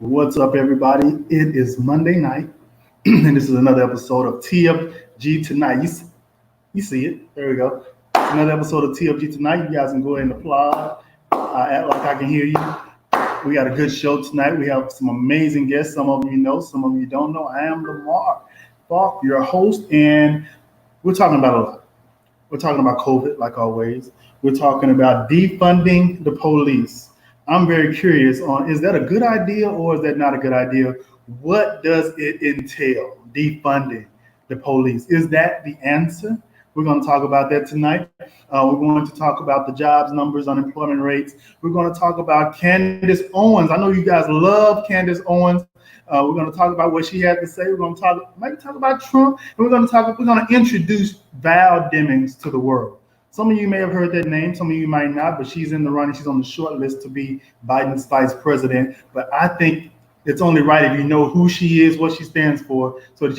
What's up, everybody? It is Monday night, and this is another episode of TFG Tonight. You see it. There we go. Another episode of TFG Tonight. You guys can go ahead and applaud. Act like I can hear you. We got a good show tonight. We have some amazing guests. Some of you know, some of you don't know. I am Lamar, Faulk, your host, and we're talking about a lot. We're talking about COVID, like always. We're talking about defunding the police. I'm very curious on, is that a good idea or is that not a good idea? What does it entail, defunding the police? Is that the answer? We're going to talk about that tonight. We're going to talk about the jobs numbers, unemployment rates. We're going to talk about Candace Owens. I know you guys love Candace Owens. We're going to talk about what she had to say. We're going to maybe talk about Trump, and we're going to introduce Val Demings to the world. Some of you may have heard that name, some of you might not, but she's in the running. She's on the short list to be Biden's vice president. But I think it's only right if you know who she is, what she stands for, so that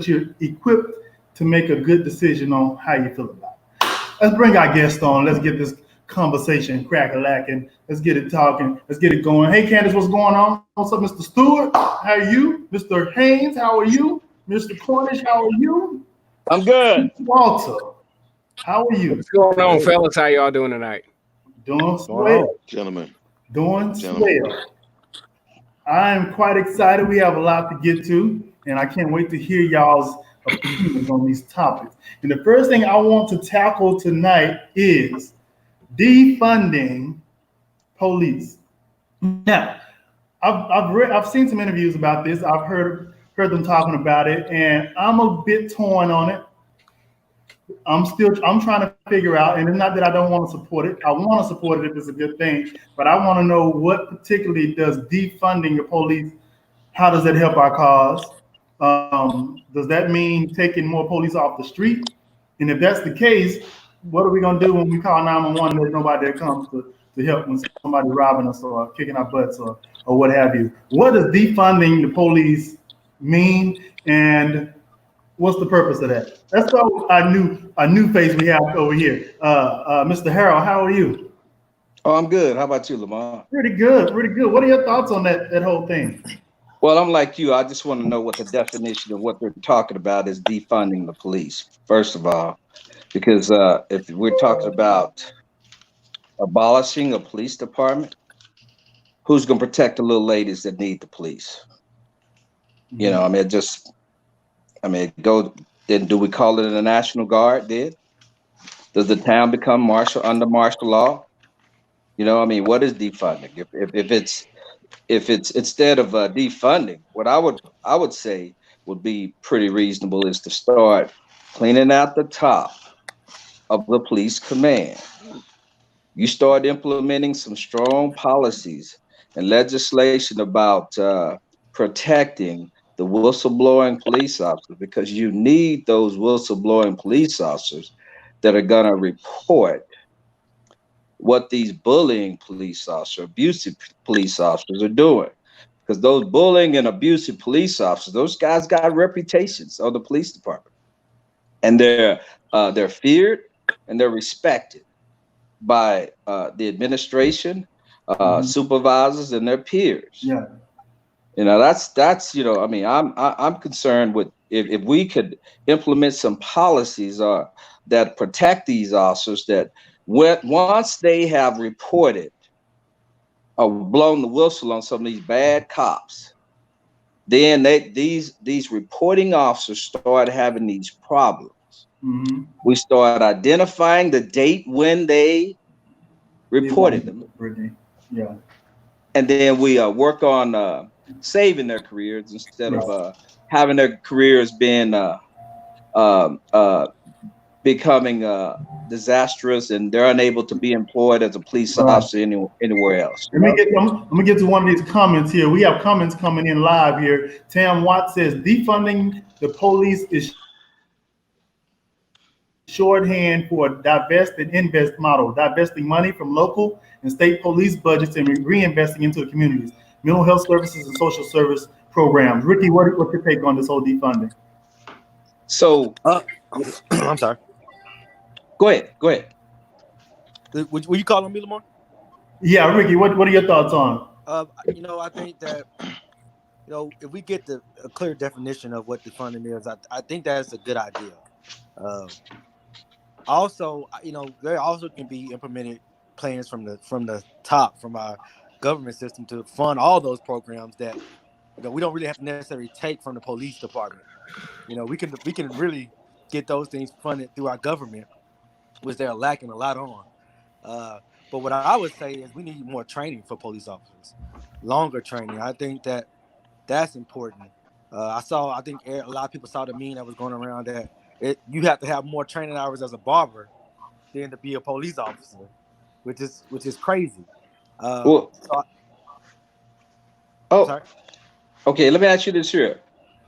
you're equipped to make a good decision on how you feel about it. Let's bring our guest on. Let's get this conversation crack-a-lacking. Let's get it talking. Let's get it going. Hey, Candace, what's going on? What's up, Mr. Stewart? How are you? Mr. Haynes, how are you? Mr. Cornish, how are you? I'm good. Walter, how are you? What's going on, fellas? How y'all doing tonight? Doing swell. Gentlemen. Doing swell. I am quite excited. We have a lot to get to, and I can't wait to hear y'all's opinions on these topics. And the first thing I want to tackle tonight is defunding police. Now, I've seen some interviews about this. I've heard them talking about it, and I'm a bit torn on it. I'm trying to figure out, and it's not that I don't want to support it. I want to support it if it's a good thing, but I want to know what particularly does defunding the police, how does that help our cause? Does that mean taking more police off the street? And if that's the case, what are we going to do when we call 911 and there's nobody that comes to help when somebody's robbing us or kicking our butts or what have you? What does defunding the police mean, and what's the purpose of that? Let's start with our new face we have over here. Mr. Harold, how are you? Oh, I'm good. How about you, Lamar? Pretty good, pretty good. What are your thoughts on that whole thing? Well, I'm like you. I just want to know what the definition of what they're talking about is defunding the police, first of all, because if we're talking about abolishing a police department, who's going to protect the little ladies that need the police? You know, then do we call it a National Guard then? Does the town become under martial law? You know, what is defunding? If it's instead of defunding, what I would say would be pretty reasonable is to start cleaning out the top of the police command. You start implementing some strong policies and legislation about protecting the whistleblowing police officers, because you need those whistleblowing police officers that are going to report what these bullying police officers, abusive police officers are doing. Because those bullying and abusive police officers, those guys got reputations on the police department. And they're feared and they're respected by the administration, supervisors, and their peers. Yeah. You know, that's I'm concerned with if we could implement some policies that protect these officers, that once they have reported or blown the whistle on some of these bad cops, then these reporting officers start having these problems. Mm-hmm. We start identifying the date when they reported them. Yeah. And then we work on saving their careers instead of having their careers being becoming disastrous, and they're unable to be employed as a police officer anywhere else. Let me get to one of these comments here. We have comments coming in live here. Tam Watt says defunding the police is shorthand for a divest and invest model, divesting money from local and state police budgets and reinvesting into the communities, mental health services and social service programs. Ricky, what's your take on this whole defunding? So, I'm sorry. Go ahead. Were you calling me, Lamar? Yeah, Ricky, what are your thoughts on I think that if we get a clear definition of what defunding is, I think that's a good idea. Uh, Also, there also can be implemented plans from the top, from our government system, to fund all those programs that we don't really have to necessarily take from the police department. We can really get those things funded through our government, which they're lacking a lot on. Uh, but what I would say is we need more training for police officers, longer training. I think that's important. I think a lot of people saw the meme that was going around that you have to have more training hours as a barber than to be a police officer, which is crazy. Well, So I'm oh, sorry. okay. Let me ask you this here.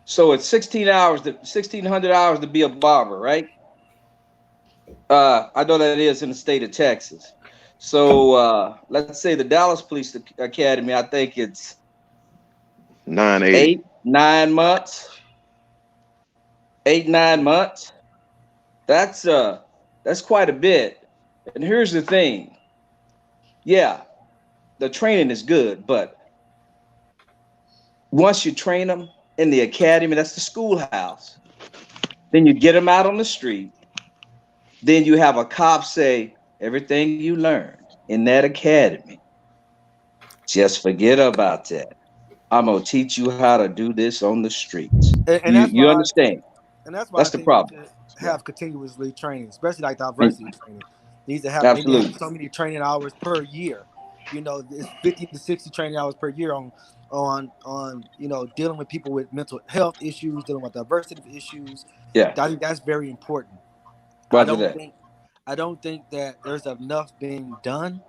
So it's 1,600 hours to be a barber, right? I know that is in the state of Texas. So let's say the Dallas Police Academy, I think it's 980. 8, 9 months. 8, 9 months. That's quite a bit. And here's the thing. Yeah, the training is good, but once you train them in the academy, that's the schoolhouse. Then you get them out on the street. Then you have a cop say, everything you learned in that academy, just forget about that. I'm gonna teach you how to do this on the streets. And You that's you why I think, understand? and that's why I That's the think we problem. should Yeah. have continuously training, especially like And diversity training. They need to have absolutely. so many training hours per year. It's 50 to 60 training hours per year on dealing with people with mental health issues, dealing with diversity issues. Yeah. I think that's very important. I Roger don't that. think I don't think that there's enough being done,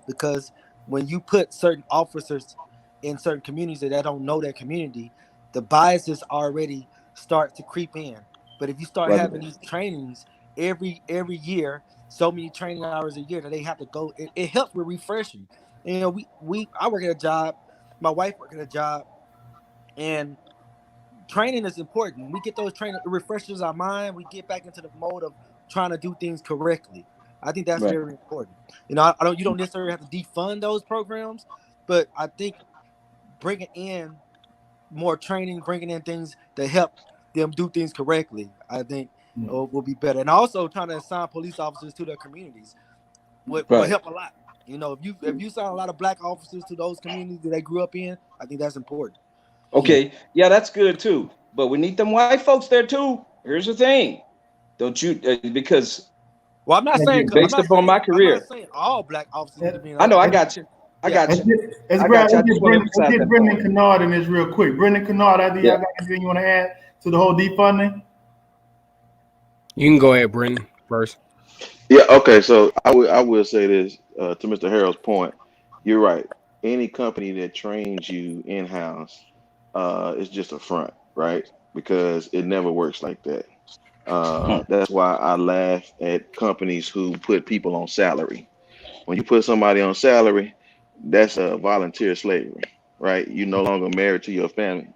because when you put certain officers in certain communities that don't know that community, the biases already start to creep in. But if you start Roger having that. these trainings every year, so many training hours a year that they have to go, it helps with refreshing. I work at a job, my wife work at a job, and training is important. We get those training, it refreshes our mind. We get back into the mode of trying to do things correctly. I think that's Right. very important. You don't necessarily have to defund those programs, but I think bringing in more training, bringing in things that help them do things correctly, I think will be better. And also trying to assign police officers to their communities will Right. help a lot. If you assign a lot of black officers to those communities that they grew up in, I think that's important. Okay. Yeah, that's good too. But we need them white folks there too. Here's the thing. Don't you? Because Well, I'm not saying based upon my I'm not career, saying all black officers need to be in I know I those. got you. I Yeah, got you. Let's I grab, got you. I just want to emphasize let's get that Brendan point. Kennard in this real quick. Brendan Kennard, after Yeah. y'all got anything you want to add to the whole defunding? You can go ahead, Brendan, first. Yeah, okay. So I will say this to Mr. Harrell's point. You're right. Any company that trains you in house is just a front, right? Because it never works like that. That's why I laugh at companies who put people on salary. When you put somebody on salary, that's a volunteer slavery, right? You're no longer married to your family.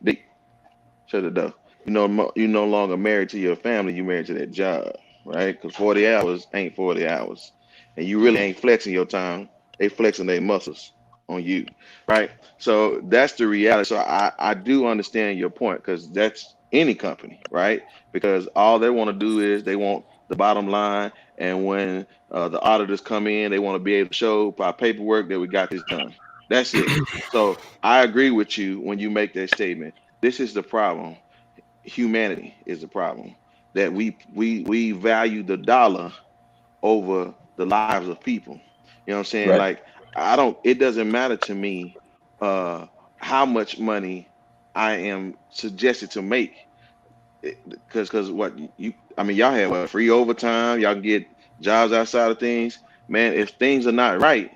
Shut it down. You're no longer married to your family. You're married to that job, right? Because 40 hours ain't 40 hours, and you really ain't flexing your time. They flexing their muscles on you, right? So that's the reality. So I do understand your point because that's any company, right? Because all they want to do is they want the bottom line, and when the auditors come in, they want to be able to show by paperwork that we got this done. That's it. So I agree with you when you make that statement. This is the problem. Humanity is the problem. That we value the dollar over the lives of people. You know what I'm saying? Right. Like I don't. It doesn't matter to me uh, how much money I am suggested to make because what you I mean y'all have what free overtime. Y'all can get jobs outside of things. Man, if things are not right,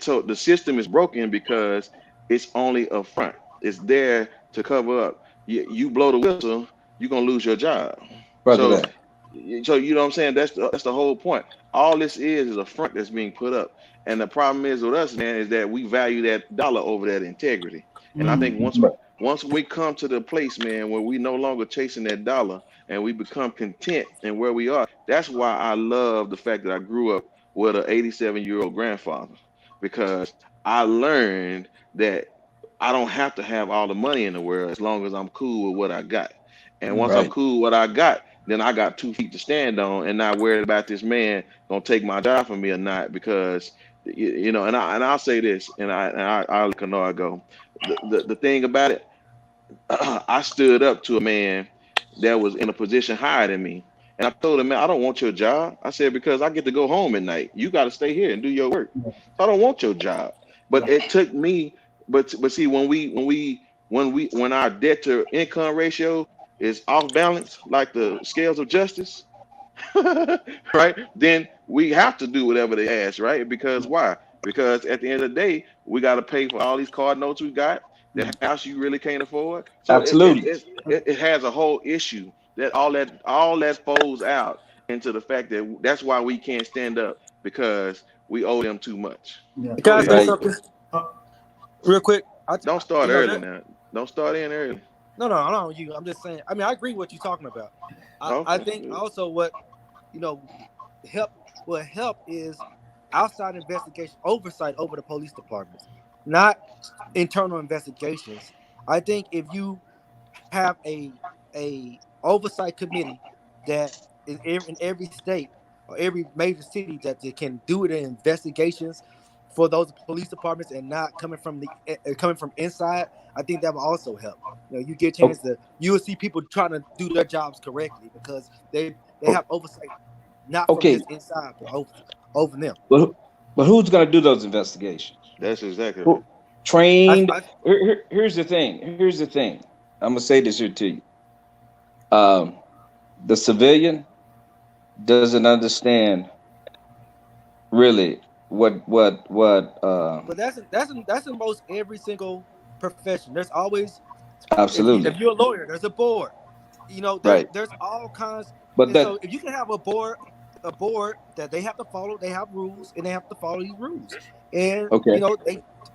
so the system is broken because it's only a front. It's there to cover up. You blow the whistle, you're gonna lose your job. Roger So, that. so you know what I'm saying. That's the whole point. All this is a front that's being put up. And the problem is with us, man, is that we value that dollar over that integrity. And I think once we come to the place, man, where we no longer chasing that dollar and we become content in where we are, that's why I love the fact that I grew up with an 87-year-old grandfather because I learned that I don't have to have all the money in the world as long as I'm cool with what I got. And once I'm Right. cool with what I got, then I got 2 feet to stand on and not worried about this man gonna take my job from me or not. Because you know, and I'll say this, I'll let Kanoa go. The thing about it, I stood up to a man that was in a position higher than me. And I told him, man, I don't want your job. I said, because I get to go home at night. You got to stay here and do your work. So I don't want your job. But it took me, but see, when our debt to income ratio is off balance, like the scales of justice, right? Then we have to do whatever they ask, right? Because why? Because at the end of the day, we got to pay for all these card notes we got. That house you really can't afford. So Absolutely. it has a whole issue that all that folds out into the fact that that's why we can't stand up, because we owe them too much. Yeah. Can Go I say ahead. Right. something real quick? Don't start You know, early now. Don't start in early. no, you. I'm just saying. I mean, I agree with what you're talking about. I Okay. think also what help will help is outside investigation oversight over the police departments, not internal investigations. I think if you have a oversight committee that is in every state or every major city that they can do the investigations for those police departments and not coming from inside, I think that will also help. You get a chance you will see people trying to do their jobs correctly because they have oversight not from Okay. just inside but over them. But who's going to do those investigations? That's exactly right. Who, trained. I, Here's the thing. Here's the thing. I'm gonna say this here to you. The civilian doesn't understand really what. but that's in most every single profession. There's always Absolutely. if you're a lawyer, there's a board. Right. There's all kinds. But And that so if you can have a board that they have to follow, they have rules and they have to follow these rules. And okay.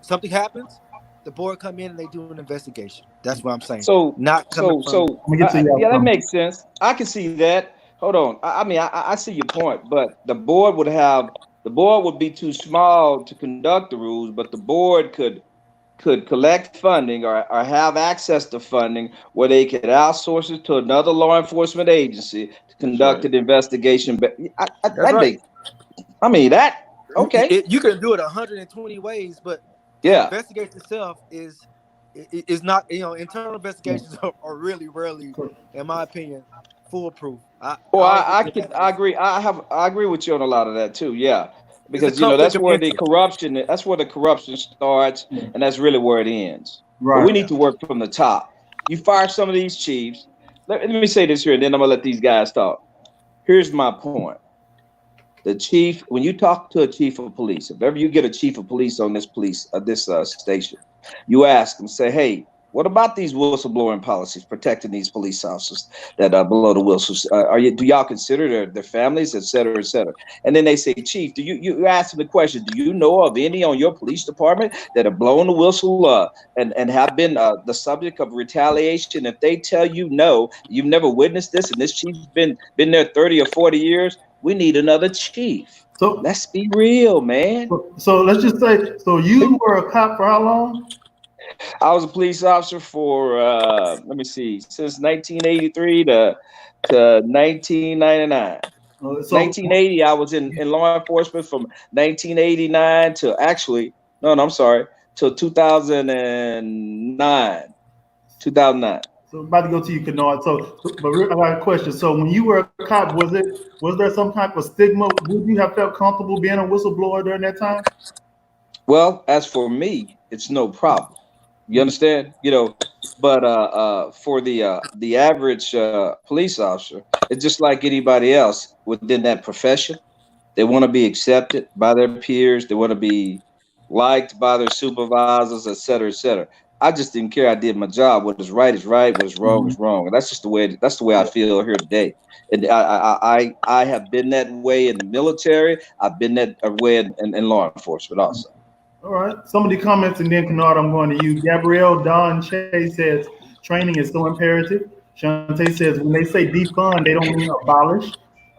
Something happens, the board come in and they do an investigation. That's what I'm saying. So Not coming from. Let me get to y'all. yeah, that makes sense. I can see that. Hold on. I mean, I see your point, but the board would be too small to conduct the rules, but the board could collect funding or have access to funding where they could outsource it to another law enforcement agency to conduct an investigation. But That's that right. okay. You can do it 120 ways, but Yeah. the investigation itself is not. Internal investigations are really rarely, in my opinion, foolproof. I agree. I agree with you on a lot of that too. Yeah, because that's where the corruption. That's where the corruption starts, and that's really where it ends. Right. But we need to work from the top. You fire some of these chiefs. Let me say this here, and then I'm gonna let these guys talk. Here's my point. The chief, when you talk to a chief of police, if ever you get a chief of police on this station, you ask them, say, hey, what about these whistleblowing policies protecting these police officers that are below the whistles? Do y'all consider their families, et cetera, et cetera? And then they say, Chief, you ask them the question, do you know of any on your police department that have blown the whistle and have been the subject of retaliation? If they tell you no, you've never witnessed this, and this chief's been there 30 or 40 years, we need another chief. So let's be real, man. So let's just say, so you were a cop for how long? I was a police officer for since 1983 to 1999. 1980, I was in law enforcement from 1989 to till 2009. 2009. So I'm about to go to you, Kennard. But I got a question. So when you were a cop, was there some type of stigma? Would you have felt comfortable being a whistleblower during that time? Well, as for me, it's no problem. You understand? But for the average police officer, it's just like anybody else within that profession. They want to be accepted by their peers. They want to be liked by their supervisors, et cetera, et cetera. I just didn't care. I did my job. What is right is right. What is wrong is wrong. And that's just the way I feel here today. And I have been that way in the military. I've been that way in law enforcement also. All right. Some of the comments, and then Kennard, I'm going to you. Gabrielle Don Che says training is so imperative. Shantae says when they say defund, they don't mean abolish.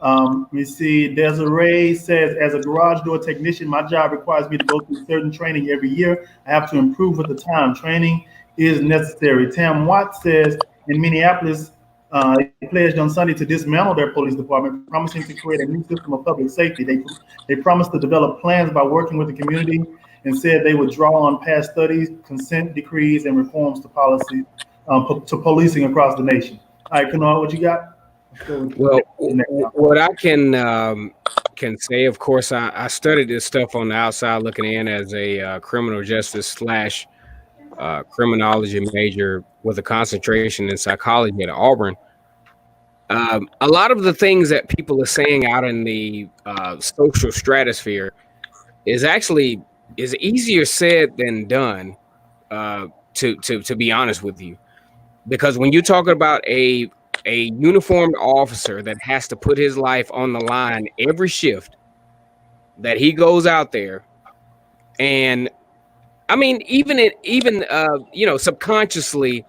Let me see. Desiree says, as a garage door technician, my job requires me to go through certain training every year. I have to improve with the time. Training is necessary. Tam Watt says, in Minneapolis, they pledged on Sunday to dismantle their police department, promising to create a new system of public safety. They promised to develop plans by working with the community and said they would draw on past studies, consent decrees, and reforms to policy to policing across the nation. All right, Kanawha, what you got? Well, what I can say, of course, I studied this stuff on the outside looking in as a criminal justice slash criminology major with a concentration in psychology at Auburn. A lot of the things that people are saying out in the social stratosphere is easier said than done. To be honest with you, because when you're talking about a uniformed officer that has to put his life on the line every shift that he goes out there, and I mean, even subconsciously,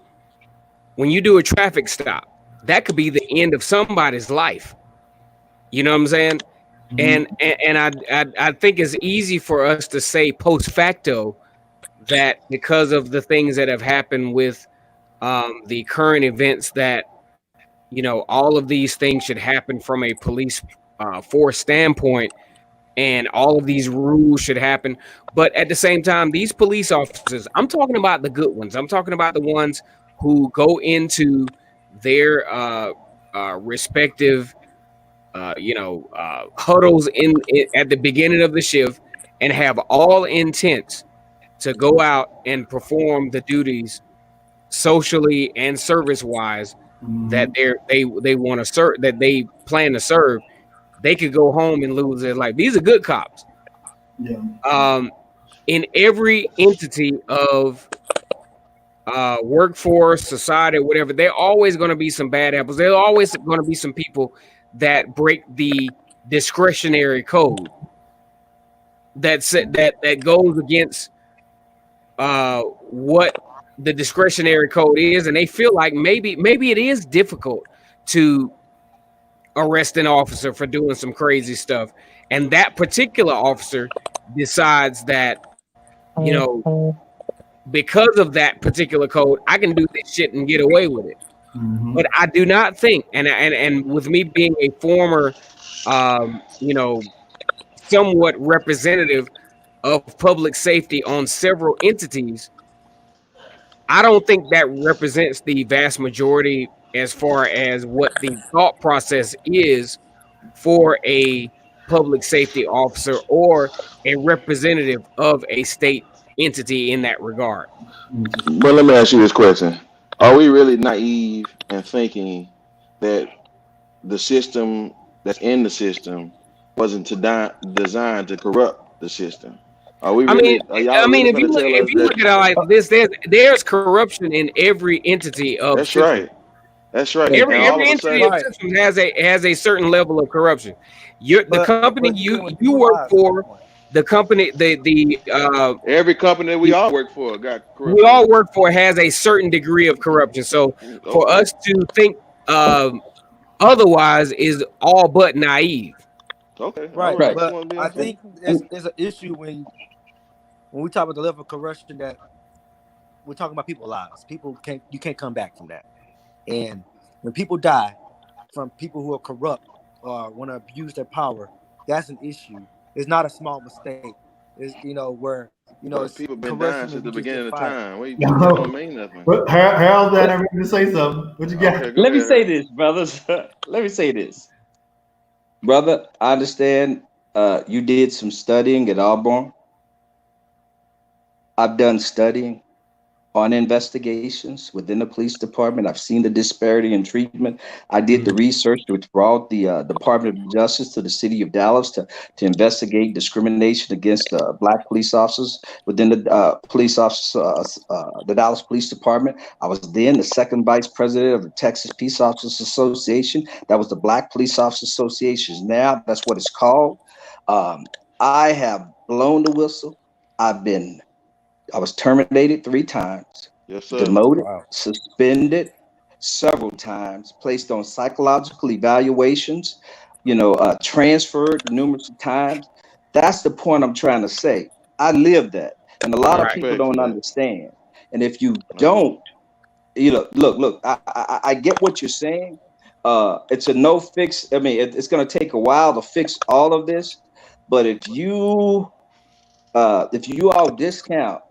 when you do a traffic stop, that could be the end of somebody's life. You know what I'm saying? And I think it's easy for us to say post facto that because of the things that have happened with the current events that all of these things should happen from a police force standpoint, and all of these rules should happen. But at the same time, these police officers, I'm talking about the good ones. I'm talking about the ones who go into their respective huddles at the beginning of the shift and have all intents to go out and perform the duties socially and service wise that they want to serve, that they plan to serve. They could go home and lose their life. These are good cops. Yeah. In every entity of workforce, society, whatever, there are always going to be some bad apples. There are always going to be some people that break the discretionary code that goes against what the discretionary code is, and they feel like maybe it is difficult to arrest an officer for doing some crazy stuff, and that particular officer decides that because of that particular code, I can do this shit and get away with it. But I do not think, and with me being a former somewhat representative of public safety on several entities, I don't think that represents the vast majority as far as what the thought process is for a public safety officer or a representative of a state entity in that regard. But let me ask you this question. Are we really naive in thinking that the system that's in the system wasn't designed to corrupt the system? Are we really? If you look at it like this, there's corruption in every entity of That's system. right. That's right. Every entity of system has a certain level of corruption. The company you work for, the company every company that we all work for got corruption. We all work for has a certain degree of corruption. So for us to think otherwise is all but naive. Okay. Right. Right. But I think there's an issue when we talk about the level of corruption that we're talking about people's lives. You can't come back from that. And when people die from people who are corrupt or want to abuse their power, that's an issue. It's not a small mistake. It's where it's people been dying since the beginning of time. What don't mean nothing. Harold's that ready to say something. What you got? Okay, Let me say this, brothers. Let me say this. Brother, I understand you did some studying at Auburn. I've done studying on investigations within the police department. I've seen the disparity in treatment. I did the research which brought the Department of Justice to the city of Dallas to investigate discrimination against Black police officers within the the Dallas Police Department. I was then the second vice president of the Texas Peace Officers Association. That was the Black Police Officers Association. Now that's what it's called. I have blown the whistle. I was terminated 3 times, demoted, suspended several times, placed on psychological evaluations. transferred numerous times. That's the point I'm trying to say. I live that, and a lot I of people respect don't that. understand. And if you don't, look, I get what you're saying. It's a no fix. I mean, it's going to take a while to fix all of this. But if you all discount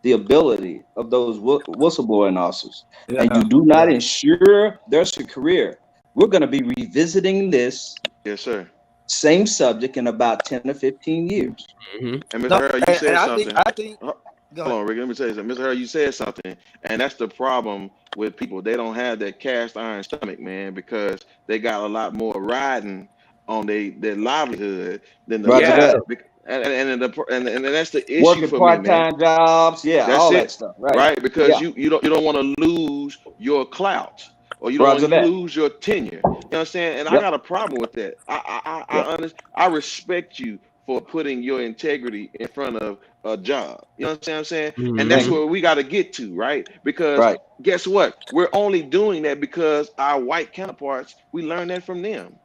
the ability of those whistleblowing officers, and you do not ensure their career, we're going to be revisiting this Yes, sir. same subject in about 10 or 15 years. Mm-hmm. And Mr. Harrell, you said something. I think. Hold on, Rick. Let me say something. Mr. Harrell, you said something, and that's the problem with people. They don't have that cast iron stomach, man, because they got a lot more riding on their livelihood than the Roger Yeah. that. and that's the issue Working for me, man. part-time jobs, That's all that it, stuff, right? right? Because Yeah. you don't want to lose your clout, or you don't Roger want to that. lose your tenure. You know what I'm saying? And I Yep. got a problem with that. I Yep. I respect you for putting your integrity in front of a job. You know what I'm saying? And that's Thank Mm-hmm. where we got to get to, right? Because Right. guess what? We're only doing that because our white counterparts, we learned that from them.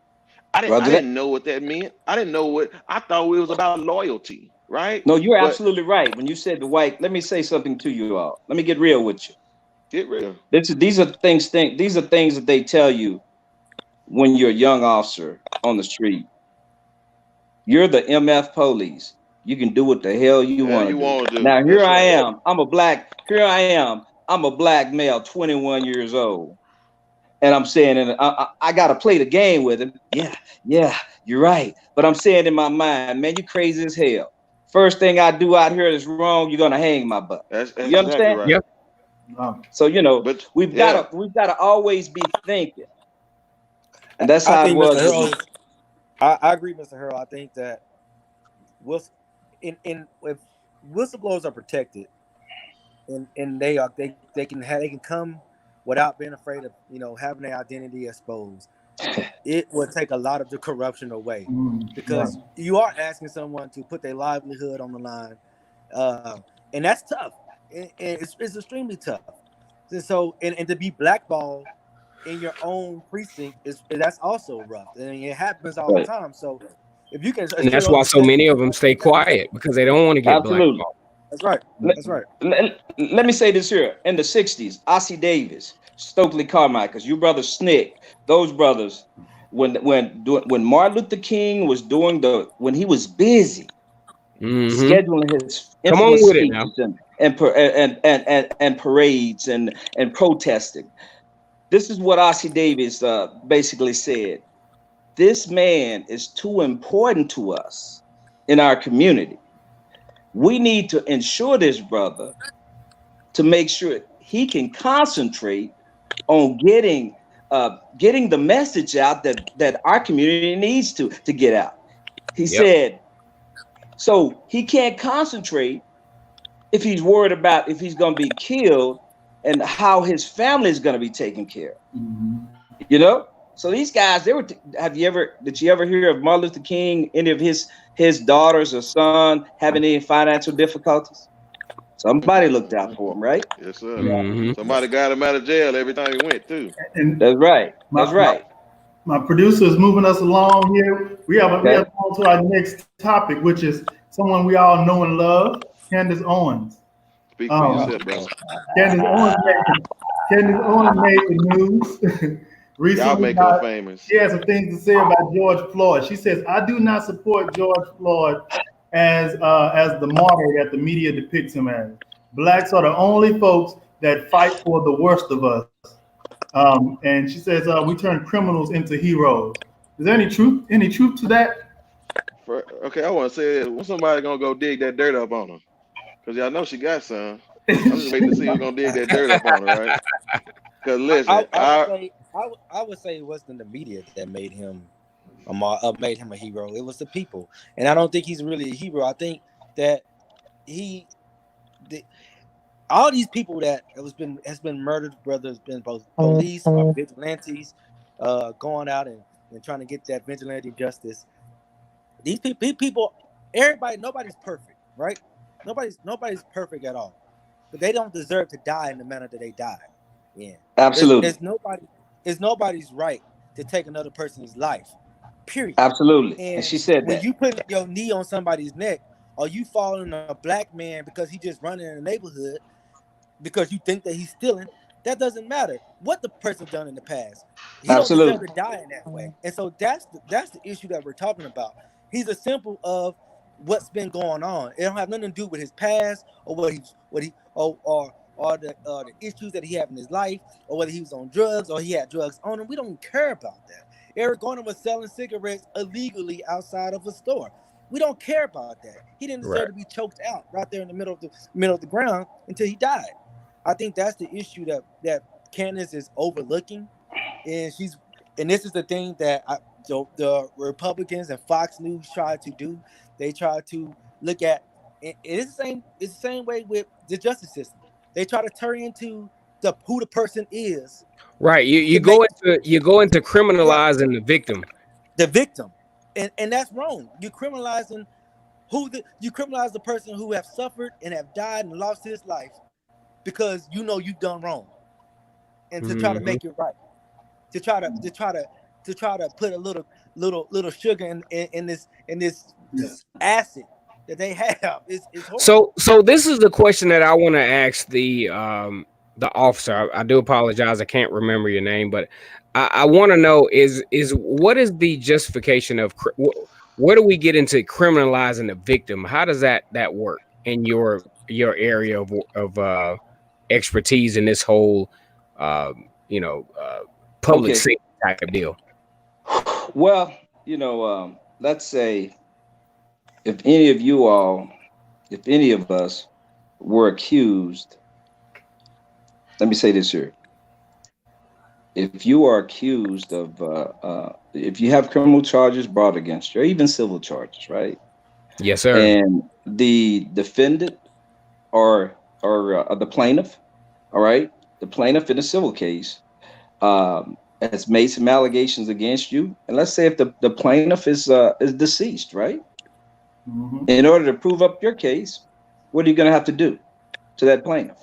I Roger that. didn't know what that meant. I didn't know what I thought it was about loyalty, right? No, you're But absolutely right. When you said the white, let me say something to you all. Let me get real with you. get real. These are things that they tell you when you're a young officer on the street. You're the MF police. You can do what the hell you Yeah, want to you do. want to do. Now here That's I right. am. I'm a black male, 21 years old. And I'm saying, and I got to play the game with him. Yeah, you're right. But I'm saying in my mind, man, you crazy as hell. First thing I do out here is wrong. You're gonna hang my butt. That's You exactly understand? right. Yep. So But we've yeah, got to always be thinking, and that's I how it think, was. Mr. Harrell, I agree, Mr. Harrell. I think that if whistleblowers are protected, and they can come without being afraid of having their identity exposed, it will take a lot of the corruption away, because you are asking someone to put their livelihood on the line, and that's tough. And it's extremely tough. And to be blackballed in your own precinct that's also rough. I mean, it happens all the Right. time. So if you can And that's assure why them so many of them stay that, quiet, because they don't want to get Absolutely. blackballed. that's right. Let, That's right. let me say this here. In the 60s, Ossie Davis, Stokely Carmichael, you brother Snick, those brothers, when Martin Luther King was when he was busy Mm-hmm. scheduling his Come on infamous with it now. speeches and parades and protesting. This is what Ossie Davis basically said. This man is too important to us in our community. We need to ensure this brother to make sure he can concentrate on getting the message out that our community needs to get out. He said, so he can't concentrate if he's worried about if he's going to be killed and how his family is going to be taken care of. So these guys, did you ever hear of Martin Luther King, any of his daughters or son having any financial difficulties? Somebody looked out for him, right? yes, sir. Mm-hmm. Somebody got him out of jail every time he went too. And That's right. That's right. my producer is moving us along here. We have Okay. on to our next topic, which is someone we all know and love, Candace Owens. Speak for yourself, brother. Candace Owens made the news recently. Y'all make her famous. She has some things to say about George Floyd. She says, "I do not support George Floyd as the martyr that the media depicts him as. Blacks are the only folks that fight for the worst of us." And she says, "We turn criminals into heroes." Is there any truth to that? Okay, I want to say this. When somebody gonna go dig that dirt up on her? Because y'all know she got some. I'm just waiting to see who's gonna dig that dirt up on her, right? Because listen, I would say it wasn't the media that made him a hero. It was the people, and I don't think he's really a hero. I think that all these people that has been murdered, whether it's been both police or vigilantes, going out and trying to get that vigilante justice. These people, nobody's perfect, right? Nobody's perfect at all, but they don't deserve to die in the manner that they died. Yeah, Absolutely. It's nobody's right to take another person's life, period. Absolutely. And she said when that. you put your knee on somebody's neck, or you following a black man because he just running in the neighborhood because you think that he's stealing, that doesn't matter what the person done in the past. He don't deserve to die in that way. And so that's the issue that we're talking about. He's a symbol of what's been going on. It don't have nothing to do with his past or or the issues that he had in his life, or whether he was on drugs or he had drugs on him. We don't care about that. Eric Garner was selling cigarettes illegally outside of a store. We don't care about that. He didn't deserve to be choked out right there in the middle of the ground until he died. I think that's the issue that Candace is overlooking, and this is the thing that the Republicans and Fox News try to do. They try to look at it. It's the same way with the justice system. They try to turn into who the person is. Right. You go into criminalizing the victim. The victim. And that's wrong. You're criminalizing you criminalize the person who have suffered and have died and lost his life because you know you've done wrong. And to try to make it right. To try to put a little sugar in this acid that they have. It's horrible. So this is the question that I want to ask the officer. I do apologize, I can't remember your name, but I want to know is what is the justification of where do we get into criminalizing the victim? How does that work in your area of expertise in this whole public safety type of deal? Well, let's say if any of us were accused, let me say this here. If you are accused of, if you have criminal charges brought against you, or even civil charges, right? Yes, sir. And the defendant or the plaintiff, all right, the plaintiff in a civil case has made some allegations against you, and let's say if the plaintiff is deceased, right? Mm-hmm. In order to prove up your case, what are you going to have to do to that plaintiff?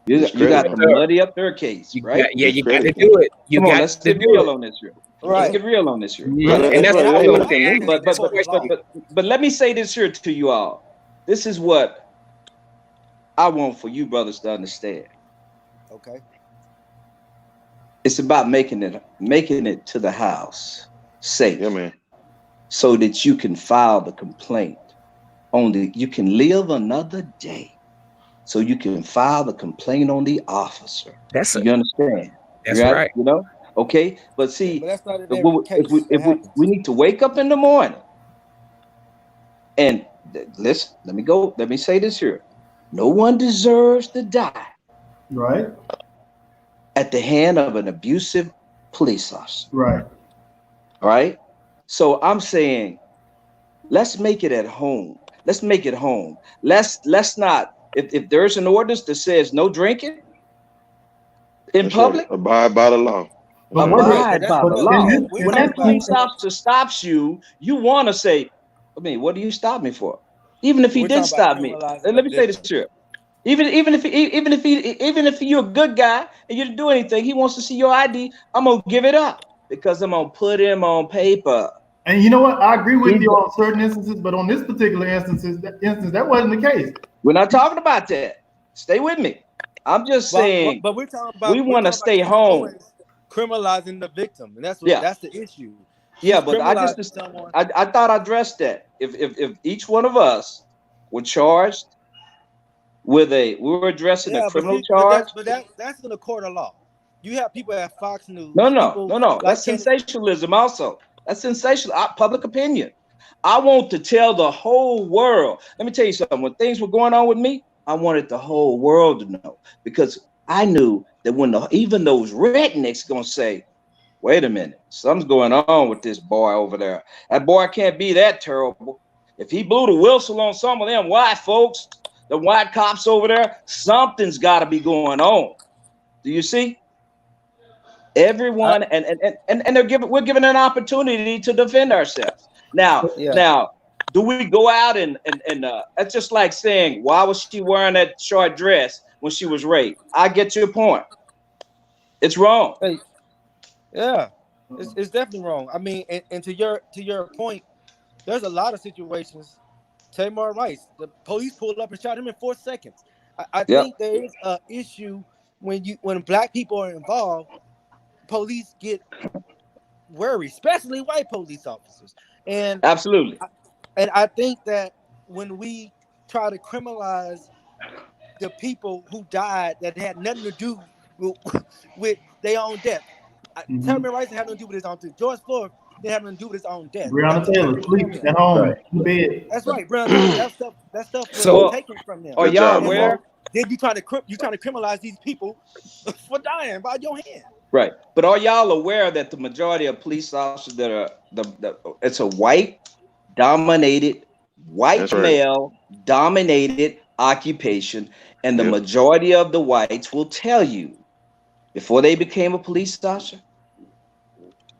You got to muddy up their case, right? You got to do it. Let's get real on this here. Right. Let's get real on this here. And that's what I'm saying. But let me say this here to you all. This is what I want for you brothers to understand. Okay. It's about making it to the house safe. Yeah, man. So that you can file the complaint. You can live another day. So you can file the complaint on the officer. You understand? That's right. Okay. But see, but that's not if we need to wake up in the morning and listen, let me say this here. No one deserves to die. Right. At the hand of an abusive police officer. Right. All right. So I'm saying, let's make it at home. Let's make it home. Let's not. If there's an ordinance that says no drinking in public, abide by the law. Abide by the law. When that police officer stops you, you want to say, what do you stop me for? Even if he did stop me. Let me say this here. Even if you're a good guy and you didn't do anything, he wants to see your ID. I'm gonna give it up because I'm gonna put him on paper. And you know what? I agree with you on certain instances, but on this particular instance, that wasn't the case. We're not talking about that. Stay with me. I'm just saying. But we're talking about. We want to stay home. Criminalizing the victim, and that's the issue. Yeah, but I thought I addressed that. If each one of us were charged we were addressing a criminal charge. But that's in the court of law. You have people at Fox News. No. That's sensationalism also. That's sensational. Public opinion. I want to tell the whole world. Let me tell you something. When things were going on with me, I wanted the whole world to know, because I knew that when even those rednecks gonna say, wait a minute, something's going on with this boy over there. That boy can't be that terrible. If he blew the whistle on some of them white folks, the white cops over there, something's got to be going on. Do you see? Everyone and we're given an opportunity to defend ourselves. Now, do we go out and that's just like saying, why was she wearing that short dress when she was raped? I get your point. It's wrong. Yeah. It's definitely wrong. I mean, and to your point, there's a lot of situations. Tamar Rice, the police pulled up and shot him in 4 seconds. I Yep. think there is an issue when black people are involved. Police get worried, especially white police officers, and Absolutely. I think that when we try to criminalize the people who died that had nothing to do with, with their own death. Tamir Rice had nothing to do with his own death. George Floyd didn't have nothing to do with his own death. Breonna Taylor sleep Him. at home Right. in bed. That's right, Breonna Taylor. That stuff was So- taken from them. Are Good y'all job, aware? Lamar. Then you trying to criminalize these people for dying by your hand. Right. But are y'all aware that the majority of police officers that are it's a white dominated, white That's right. male dominated occupation, and the Yep. majority of the whites will tell you before they became a police officer,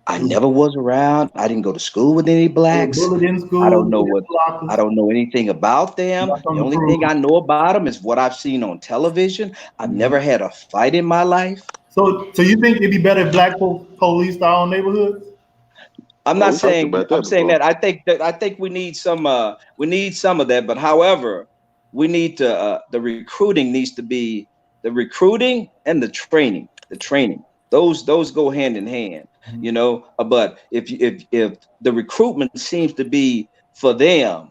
I never was around. I didn't go to school with any blacks. Bullet in school. I don't know blockers. I don't know anything about them. Not on The the only proof. thing I know about them is what I've seen on television. I've never had a fight in my life. So you think it'd be better if black police our own neighborhoods? I'm Well, not we talked saying about that I'm saying before. that I think we need some of that, but however, we need to the recruiting needs to be the recruiting and the training. Those go hand in hand, you know. But if the recruitment seems to be for them,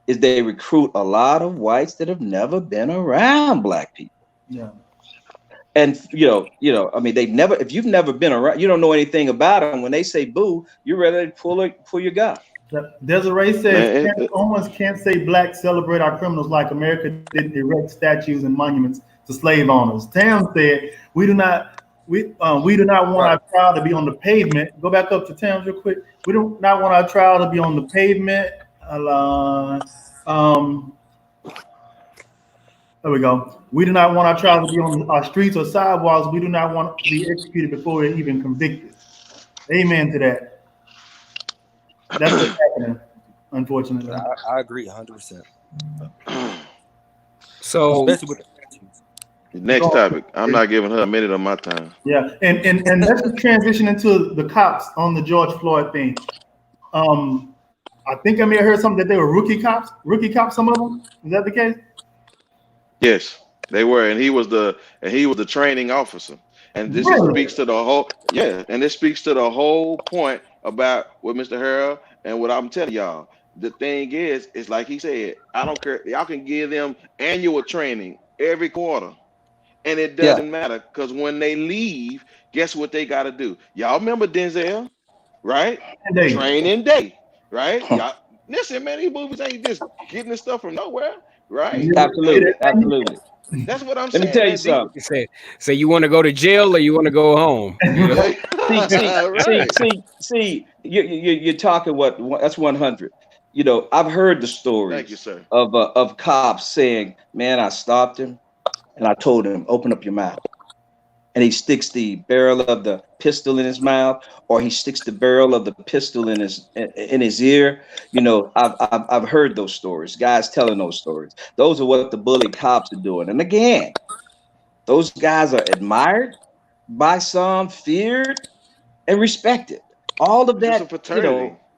is they recruit a lot of whites that have never been around black people. Yeah. And you know, I mean, if you've never been around, you don't know anything about them. When they say boo, you're ready to pull your gun. Desiree says Man, Candace Owens can't say blacks celebrate our criminals like America didn't erect statues and monuments to slave owners. Tam said we do not want our trial to be on the pavement. Go back up to Tam real quick. We do not want our trial to be on the pavement. There we go. We do not want our trial to be on our streets or sidewalks. We do not want to be executed before we're even convicted. Amen to that. That's what's happening, unfortunately. I agree 100%. So Especially with the statues. Next topic. I'm not giving her a minute of my time. Yeah, and let's just transition into the cops on the George Floyd thing. I think I may have heard something that they were rookie cops, some of them. Is that the case? Yes, they were, and he was the training officer. And this speaks to the whole and this speaks to the whole point about what Mr. Harrell and what I'm telling y'all. The thing is like he said, I don't care. Y'all can give them annual training every quarter, and it doesn't matter because when they leave, guess what they got to do? Y'all remember Denzel, right? Training day, right? Y'all listen, man. These movies ain't just getting this stuff from nowhere, right? Absolutely. That's what I'm Let saying. me tell you something. you say you want to go to jail or you want to go home. You know? See, you're talking what? That's 100. You know, I've heard the stories. Thank you, sir. Of cops saying, "Man, I stopped him, and I told him, open up your mouth." And he sticks the barrel of the pistol in his mouth, or he sticks the barrel of the pistol in his ear. You know, I've heard those stories. Guys telling those stories. Those are what the bully cops are doing. And again, those guys are admired by some, feared, and respected. All of that,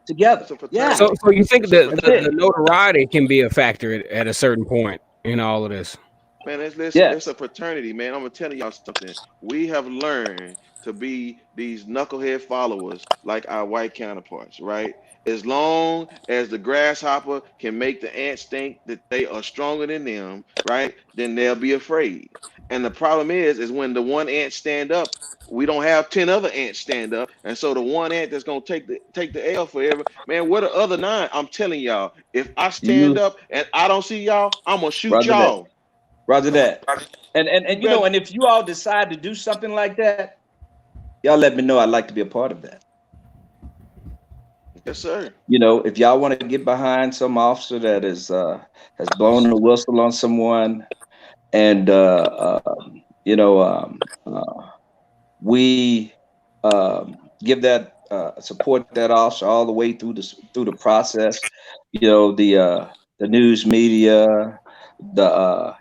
together. Yeah. So you think the notoriety can be a factor at a certain point in all of this? Man, it's a fraternity, man. I'm gonna tell y'all something. We have learned to be these knucklehead followers like our white counterparts, right? As long as the grasshopper can make the ants think that they are stronger than them, right? Then they'll be afraid. And the problem is when the one ant stand up, we don't have 10 other ants stand up, and so the one ant that's gonna take the L forever, man. What the other 9? I'm telling y'all, if I stand up and I don't see y'all, I'm gonna shoot y'all. Roger that. And you know, and if you all decide to do something like that, y'all let me know. I'd like to be a part of that. Yes, sir. You know, if y'all want to get behind some officer that has blown the whistle on someone, and we give that support that officer all the way through the process. You know, the news media,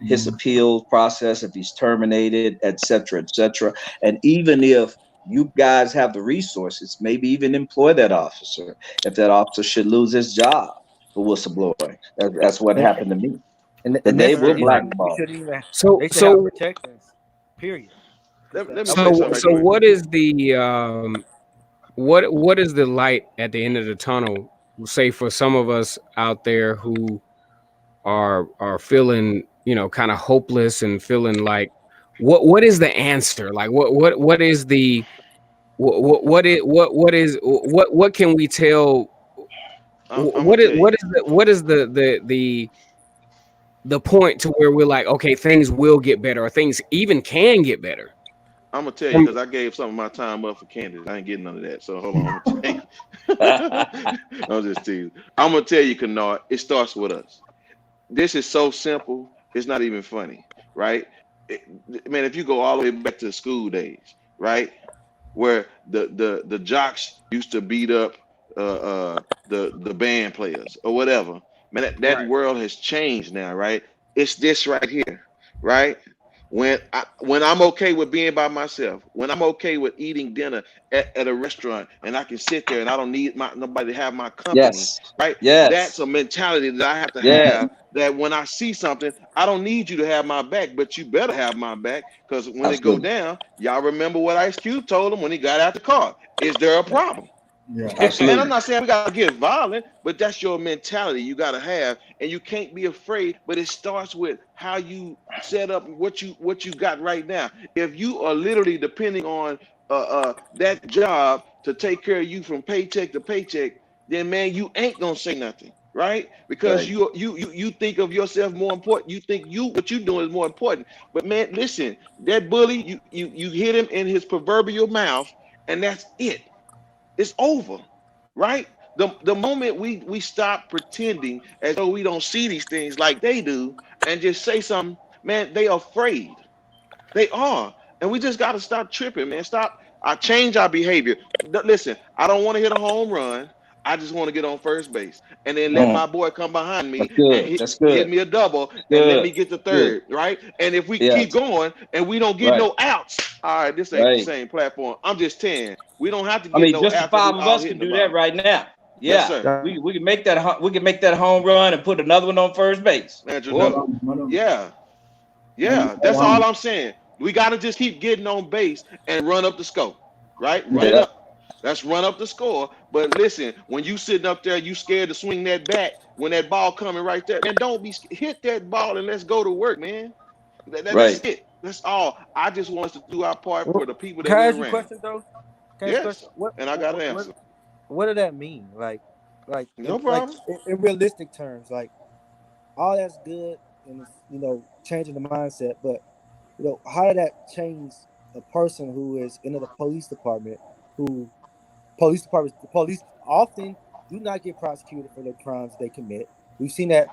his appeal process if he's terminated, et cetera, et cetera. And even if you guys have the resources, maybe even employ that officer if that officer should lose his job for whistleblowing. That's what happened to me. That And they that's will we blackball. shouldn't even. So They should have so protections. Period. Let me say so something right so quick. what is the what is the light at the end of the tunnel? Say for some of us out there who are feeling, you know, kind of hopeless and feeling like, what is the answer? Like what is the what can we tell? I'm gonna tell you. What is the point to where we're like, okay, things will get better, or things even can get better? I'm gonna tell you because I gave some of my time up for Candace. I ain't getting none of that. So hold on. I'm gonna tell you. I'm just teasing. I'm gonna tell you, Kennard. It starts with us. This is so simple. It's not even funny, right? Man, if you go all the way back to the school days, right, where the jocks used to beat up the band players or whatever. Man, that Right. world has changed now, right? It's this right here, right? When I'm okay with being by myself, when I'm okay with eating dinner at a restaurant and I can sit there and I don't need nobody to have my company, Yes. right? That's Yes. a mentality that I have to Yes. have, that when I see something, I don't need you to have my back, but you better have my back, because when it go Absolutely. down, y'all remember what Ice Cube told him when he got out the car. Is there a problem? Yeah. And I'm Absolutely. not saying we gotta get violent, but that's your mentality you gotta have, and you can't be afraid. But it starts with how you set up what you got right now. If you are literally depending on that job to take care of you from paycheck to paycheck, then man, you ain't gonna say nothing, right? Because Right. you think of yourself more important. You think what you doing is more important. But man, listen, that bully, you hit him in his proverbial mouth, and that's it. It's over, right? The moment we stop pretending as though we don't see these things like they do and just say something, man, they are afraid. They are. And we just got to stop tripping, man. Stop. I change our behavior. Listen, I don't want to hit a home run. I just want to get on first base and then let my Mm, boy come behind me that's and good. That's hit good. me a double That's and let good. me get the Good. third, right? And if we keep Yes. going and we don't get Right. no outs, all right, this ain't the Right. same platform. I'm just 10. We don't have to I get mean, no just the outs if we five of all us hitting can the do that ball. right now. Yes, Yeah. sir. We can make that we can make that home run and put another one on first base. Andrew, One of Boy. no. them, one of them, Yeah. one of Yeah. them, That's one of all them. I'm saying. We got to just keep getting on base and run up the score, right? Run it Yeah. up. Let's run up the score. But listen, when you sitting up there, you scared to swing that bat when that ball coming right there. Man, don't be hit that ball and let's go to work, man. That's Right. it. That's all. I just want us to do our part for Well, the people that can I we're ask you a around. question though? Can I ask you a question? Yes. And I got an answer. What did that mean? Like, No like problem. in realistic terms, like all that's good and it's changing the mindset, but how did that change a person who is in the police department, who the police often do not get prosecuted for the crimes they commit. We've seen that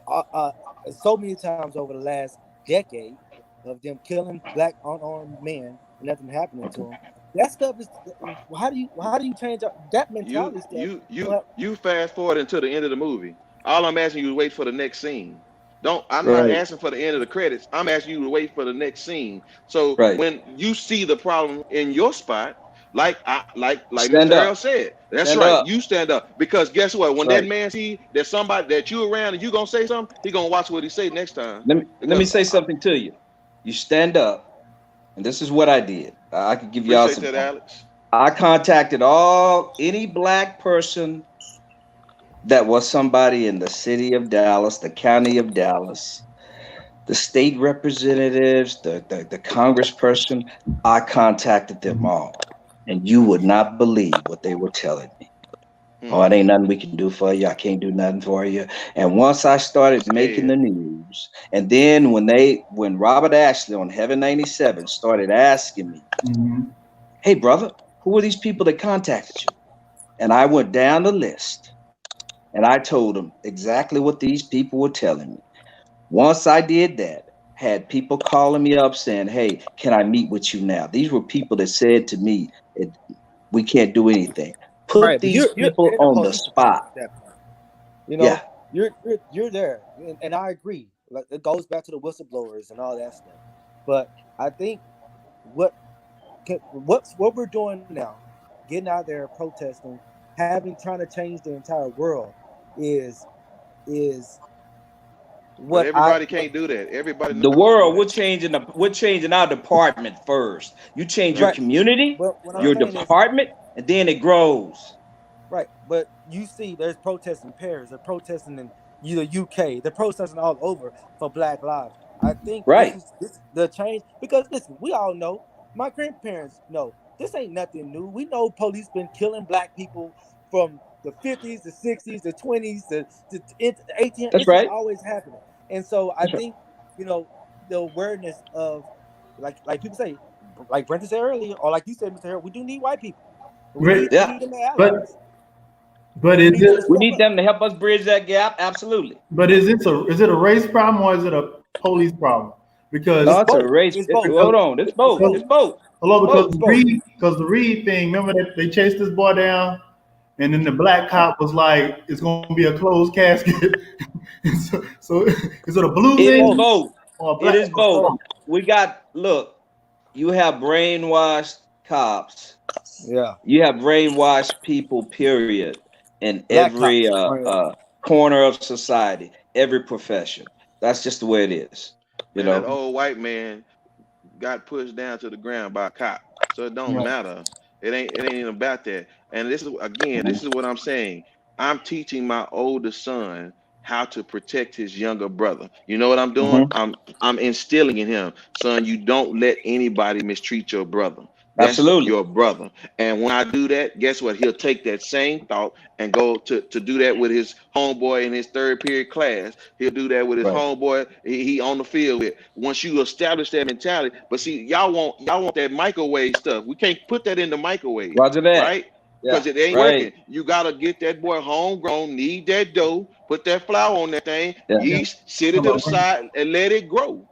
uh, uh, so many times over the last decade of them killing black unarmed men and nothing happening to them. That stuff is how do you change that You mentality stuff? you you you fast forward until the end of the movie. All I'm asking you is wait for the next scene. I'm not Right. asking for the end of the credits. I'm asking you to wait for the next scene. So Right. when you see the problem in your spot, like Stand Mr. Harold up. said, that's Stand right. up. You stand up, because guess what? That's When that right. man see that somebody that you around and you gonna say something, he gonna watch what he say next time. Let me Because say I something to you. You stand up, and this is what I did. I could give y'all appreciate some. that, Alex. I contacted any black person that was somebody in the city of Dallas, the county of Dallas, the state representatives, the congressperson. I contacted them Mhm. all, and you would not believe what they were telling me. Oh, Hmm. it ain't nothing we can do for you. I can't do nothing for you. And once I started making Scared. the news, and then when Robert Ashley on Heaven 97 started asking me, Mhm. hey brother, who are these people that contacted you? And I went down the list and I told them exactly what these people were telling me. Once I did that, had people calling me up saying, hey, can I meet with you now? These were people that said to me, we can't do anything. Put Right, but these you're people in the on the police department spot. at that point. Yeah. You're there, and I agree. Like, it goes back to the whistleblowers and all that stuff. But I think what what we're doing now, getting out there protesting, trying to change the entire world is But what I everybody can't do that. Everybody The not gonna do world, that. we're changing our department first. You change your right. community, But what I'm your saying is department, and then it grows. right. But you see, there's protests in Paris, they're protesting in the UK, they're protesting all over for Black Lives. I think Right. this the change because listen, we all know, my grandparents know this ain't nothing new. We know police been killing black people from the 50s, the 60s, the 20s, the 18. That's It's just right. always happening. And so I That's right. think the awareness of like people say, like Brenton said earlier, or like you said, Mr. Harold, we do need white people. We Right. need we Yeah. need them as But allies. but We is need them to it We step need up. them to help us bridge that gap. Absolutely. but is it a race problem or is it a police problem? Because No, It's it's a both. race. It's both. because Hold on. It's It's both. both. It's both. It's hello, both. It's both. because the Reed thing, remember that they chased this boy down and then the black cop was like, it's gonna be a closed casket. so is it a blue It It's is both. thing both. or a It black is or both. something? Look, you have brainwashed cops. Yeah. You have brainwashed people, period, in Black every cops. Right. corner of society, every profession. That's just the way it is. You Man, that know? old white man got pushed down to the ground by a cop. So it don't Right. matter. It ain't even about that. And this is again, Mhm. this is what I'm saying. I'm teaching my older son how to protect his younger brother. You know what I'm doing? Mhm. I'm instilling in him, son, you don't let anybody mistreat your brother. That's Absolutely. your brother. And when I do that, guess what? He'll take that same thought and go to do that with his homeboy in his third period class. He'll do that with his Right. homeboy he on the field with. Once you establish that mentality, but see, y'all want that microwave stuff. We can't put that in the microwave, Roger that. right? Yeah. Because it ain't Right. working. You gotta get that boy homegrown, knead that dough, put that flour on that thing, Yeah. Yeah. yeast, sit it Come to the on, bro. side, and let it grow.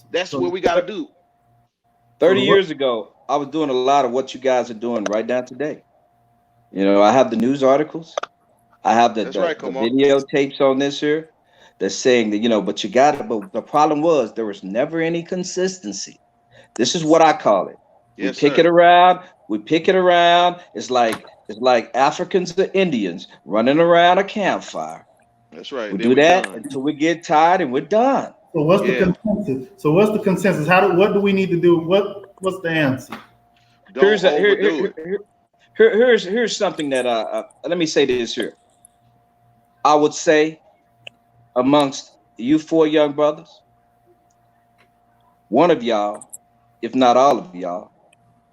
That's So what we gotta do. so 30 years ago, I was doing a lot of what you guys are doing right now today. I have the news articles. I have That's right, the come on. videotapes on this here. They're saying that, but you got it. But the problem was there was never any consistency. This is what I call it. We Yes, pick it sir. around. We pick it around. It's like Africans or Indians running around a campfire. That's right. We Then do we that done. until we get tired and we're done. so what's the Yeah. consensus? So what's the consensus? What do we need to do? What's the answer? Don't overdo it. Here's something that let me say this here. I would say amongst you four young brothers, one of y'all, if not all of y'all,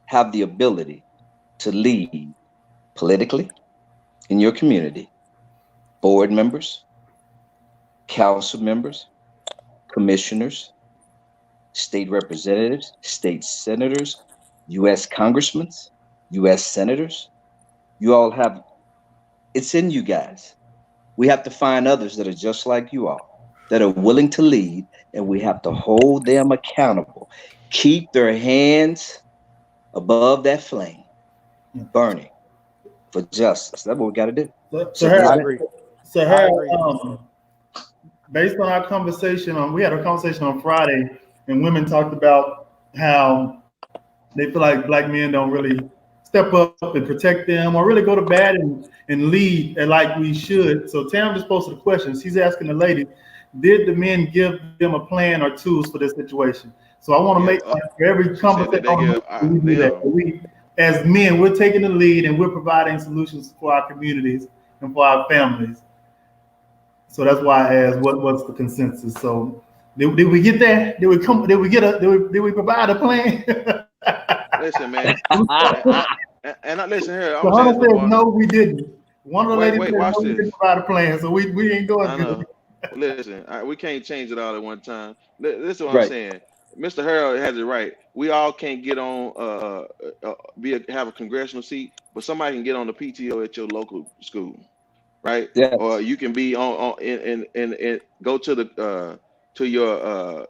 have the ability to lead politically in your community. Board members, council members, commissioners, state representatives, state senators, U.S. congressmen, U.S. senators. You all have, it's in you guys. We have to find others that are just like you all, that are willing to lead, and we have to hold them accountable. Keep their hands above that flame, burning for justice. That's what we got to do. So Simple as I Harold, that. agree. so I Harold, agree. based on our conversation we had a conversation on Friday, and women talked about how they feel like black men don't really step up and protect them or really go to bat and lead like we should. So Tam just posted a question. She's asking the lady, did the men give them a plan or tools for this situation? So I want to Yeah. make like for every She said conversation that they give we do that. them. We as men, we're taking the lead and we're providing solutions for our communities and for our families. So that's why I asked what's the consensus. So did we get that? Did we come? Did we get a? Did we provide a plan? Listen, man. And I listen here. I'm So gonna say Hunter this, said Lamar. no, we didn't. One of the ladies Wait, said watch no, we this. didn't provide a plan. So we ain't doing I good. know. Listen, we can't change it all at one time. Listen, what I'm Right. saying. Mr. Harold has it right. We all can't get on, have a congressional seat, but somebody can get on the PTO at your local school, right? Or Yes. you can be on in go to the to your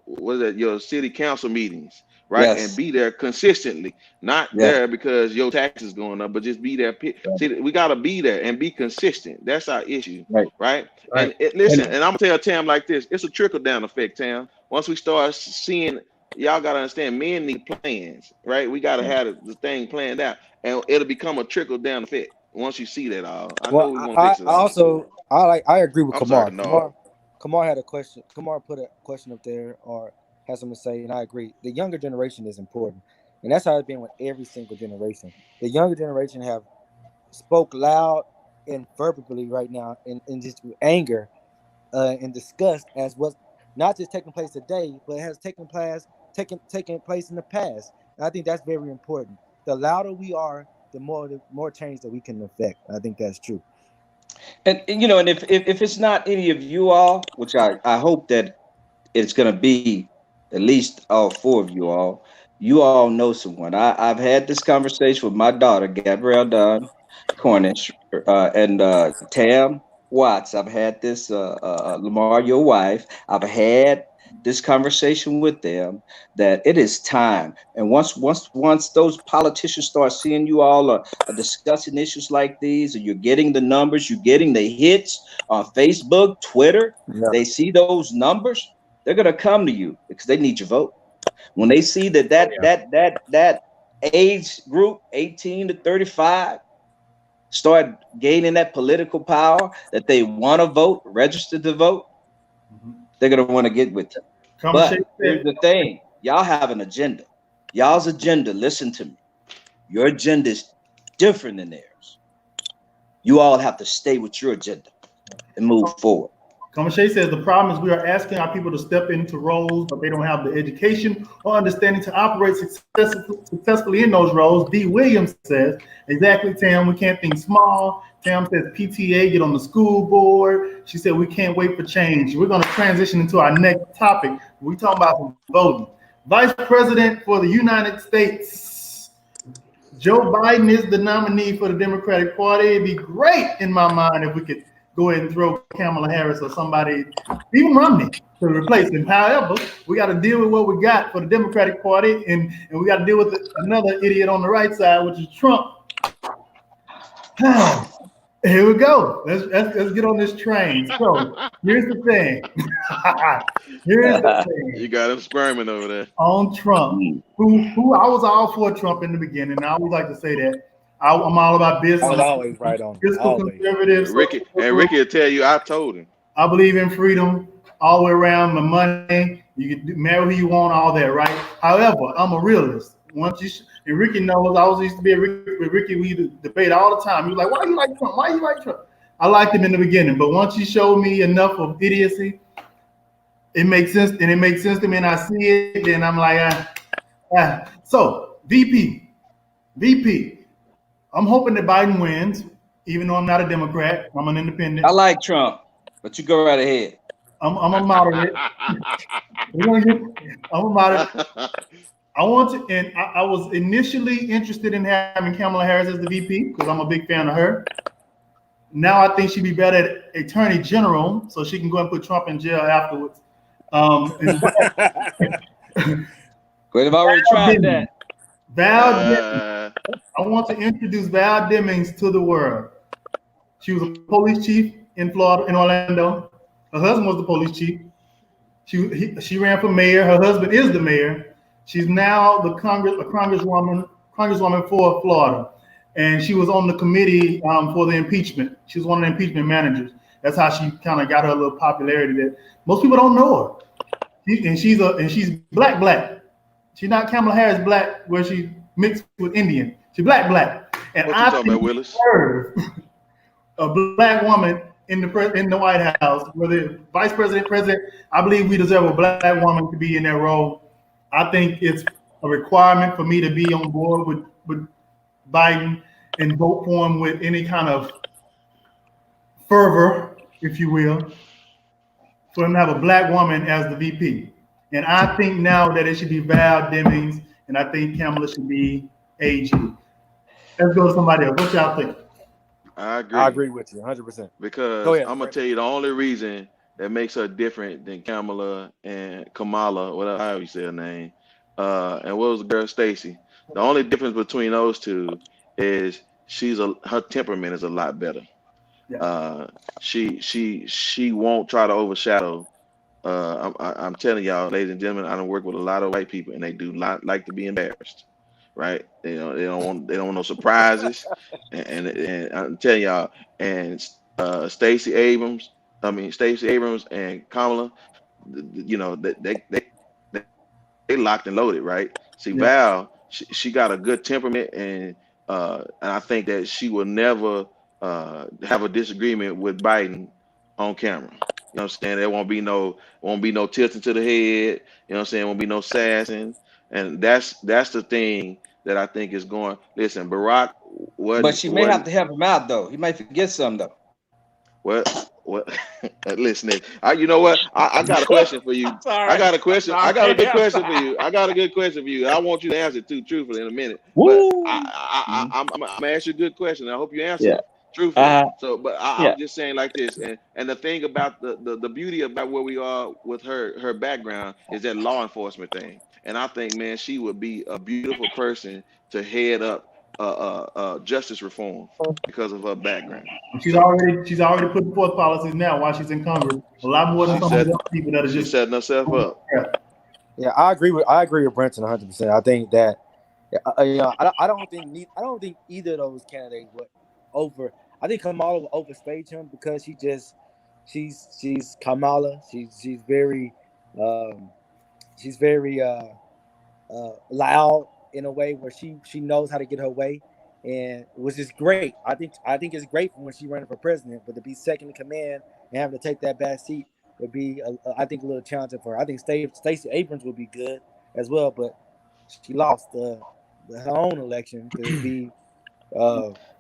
what is that, your city council meetings, right? And Yes. be there consistently, not Yes. there because your taxes going up, but just be there. See, we gotta be there and be consistent. That's our issue, Right. right? Right. Listen, And and I'm gonna tell Tam like this: it's a trickle down effect, Tam. Once we start seeing y'all gotta understand, men need plans, right? We gotta have the thing planned out, and it'll become a trickle down effect once you see that all. I know Well, we want to I fix it all. also I agree with I'm sorry, Kamar. no. Kamar had a question. Kamar put a question up there or has something to say, and I agree. The younger generation is important, and that's how it's been with every single generation. The younger generation have spoke loud and verbally right now, in just anger and disgust as what's not just taking place today, but has taken place in the past. And I think that's very important. The louder we are, the more change that we can affect. I think that's true. And you know, and if it's not any of you all, which I hope that it's going to be at least all four of you all know someone. I've had this conversation with my daughter, Gabrielle Dunn Cornish, and Tam Watts. I've had this, Lamar, your wife. I've had this conversation with them that it is time. And once those politicians start seeing you all are discussing issues like these, and you're getting the numbers, you're getting the hits on Facebook, Twitter, Yeah. they see those numbers, they're gonna come to you because they need your vote. When they see that age group, 18 to 35, start gaining that political power, that they want to vote, register to vote, they're gonna want to get with you. Conversation But here's the thing: y'all have an agenda. Y'all's agenda, listen to me. Your agenda is different than theirs. You all have to stay with your agenda and move forward. Conversation says the problem is we are asking our people to step into roles, but they don't have the education or understanding to operate successfully in those roles. D. Williams says, exactly, Tam, we can't think small. Tam says PTA, get on the school board. She said we can't wait for change. We're going to transition into our next topic. We're talking about some voting. Vice President for the United States. Joe Biden is the nominee for the Democratic Party. It'd be great in my mind if we could go ahead and throw Kamala Harris or somebody, even Romney, to replace him. However, we got to deal with what we got for the Democratic Party, and we got to deal with another idiot on the right side, which is Trump. Here we go. Let's get on this train. So here's the thing. Here's the thing. You got him sperming over there. On Trump, who I was all for Trump in the beginning. And I always like to say that. I'm all about business. I was always right on. Fiscal conservative. Ricky will tell you I told him. I believe in freedom all the way around. The money, you can marry who you want, all that, right? However, I'm a realist. Once you and Ricky knows, I used to be with Ricky. We debate all the time. He was like, "Why you like Trump? Why you like Trump?" I liked him in the beginning, but once you showed me enough of idiocy, it makes sense, and it makes sense to me, and I see it, then I'm like, So VP. I'm hoping that Biden wins, even though I'm not a Democrat. I'm an independent. I like Trump, but you go right ahead. I'm a moderate. I'm a moderate. I want to, and I was initially interested in having Kamala Harris as the VP because I'm a big fan of her. Now I think she'd be better at Attorney General, so she can go and put Trump in jail afterwards. We've already tried that. Val Demings. I want to introduce Val Demings to the world. She was a police chief in Florida, in Orlando. Her husband was the police chief. She ran for mayor. Her husband is the mayor. She's now a congresswoman for Florida, and she was on the committee for the impeachment. She was one of the impeachment managers. That's how she kind of got her little popularity. That most people don't know her. She's black. She's not Kamala Harris black, where she mixed with Indian. She's black. And what you talking about, Willis? A black woman in the White House, whether vice president, I believe we deserve a black woman to be in that role. I think it's a requirement for me to be on board with Biden and vote for him with any kind of fervor, if you will, for him to have a black woman as the VP. And I think now that it should be Val Demings, and I think Kamala should be AG. Let's go to somebody else. What y'all think? I agree with you 100%. Because I'm gonna tell you the only reason that makes her different than Kamala and Kamala, whatever how you say her name, and what was the girl Stacey? The only difference between those two is her temperament is a lot better. Yeah. She won't try to overshadow I'm telling y'all, ladies and gentlemen, I don't work with a lot of white people, and they do not like to be embarrassed, right? They don't want no surprises, and I'm telling y'all, and Stacey Abrams and Kamala, they locked and loaded, right? See, Yeah. Val, she got a good temperament, and I think that she will never have a disagreement with Biden on camera. You know what I'm saying? There won't be no tilting to the head. You know what I'm saying? Won't be no sassing, and that's the thing that I think is going. Listen, Barack But wasn't she may have wasn't to help him out though. He might forget something though. what listen, you know what? I got a question for you. I got a question. I got a good question for you. I got a good question for you. I want you to answer it too truthfully in a minute. But I'm gonna ask you a good question. I hope you answer Yeah. it truthfully. Uh, So, but yeah. I'm just saying like this, and the thing about the beauty about where we are with her background is that law enforcement thing. And I think, man, she would be a beautiful person to head up justice reform because of her background. She's So already putting forth policies now while she's in Congress. A lot more than she some of said the other people that are she's just. setting herself up. Yeah, I agree with Brenton 100%. I think that I don't think either of those candidates would over. I think Kamala will overstage him because she's Kamala. She's very loud in a way where she knows how to get her way, and which is great. I think it's great when she's running for president, but to be second in command and having to take that back seat would be, I think, a little challenging for her. I think Stacey Abrams would be good as well, but she lost her own election because it'd be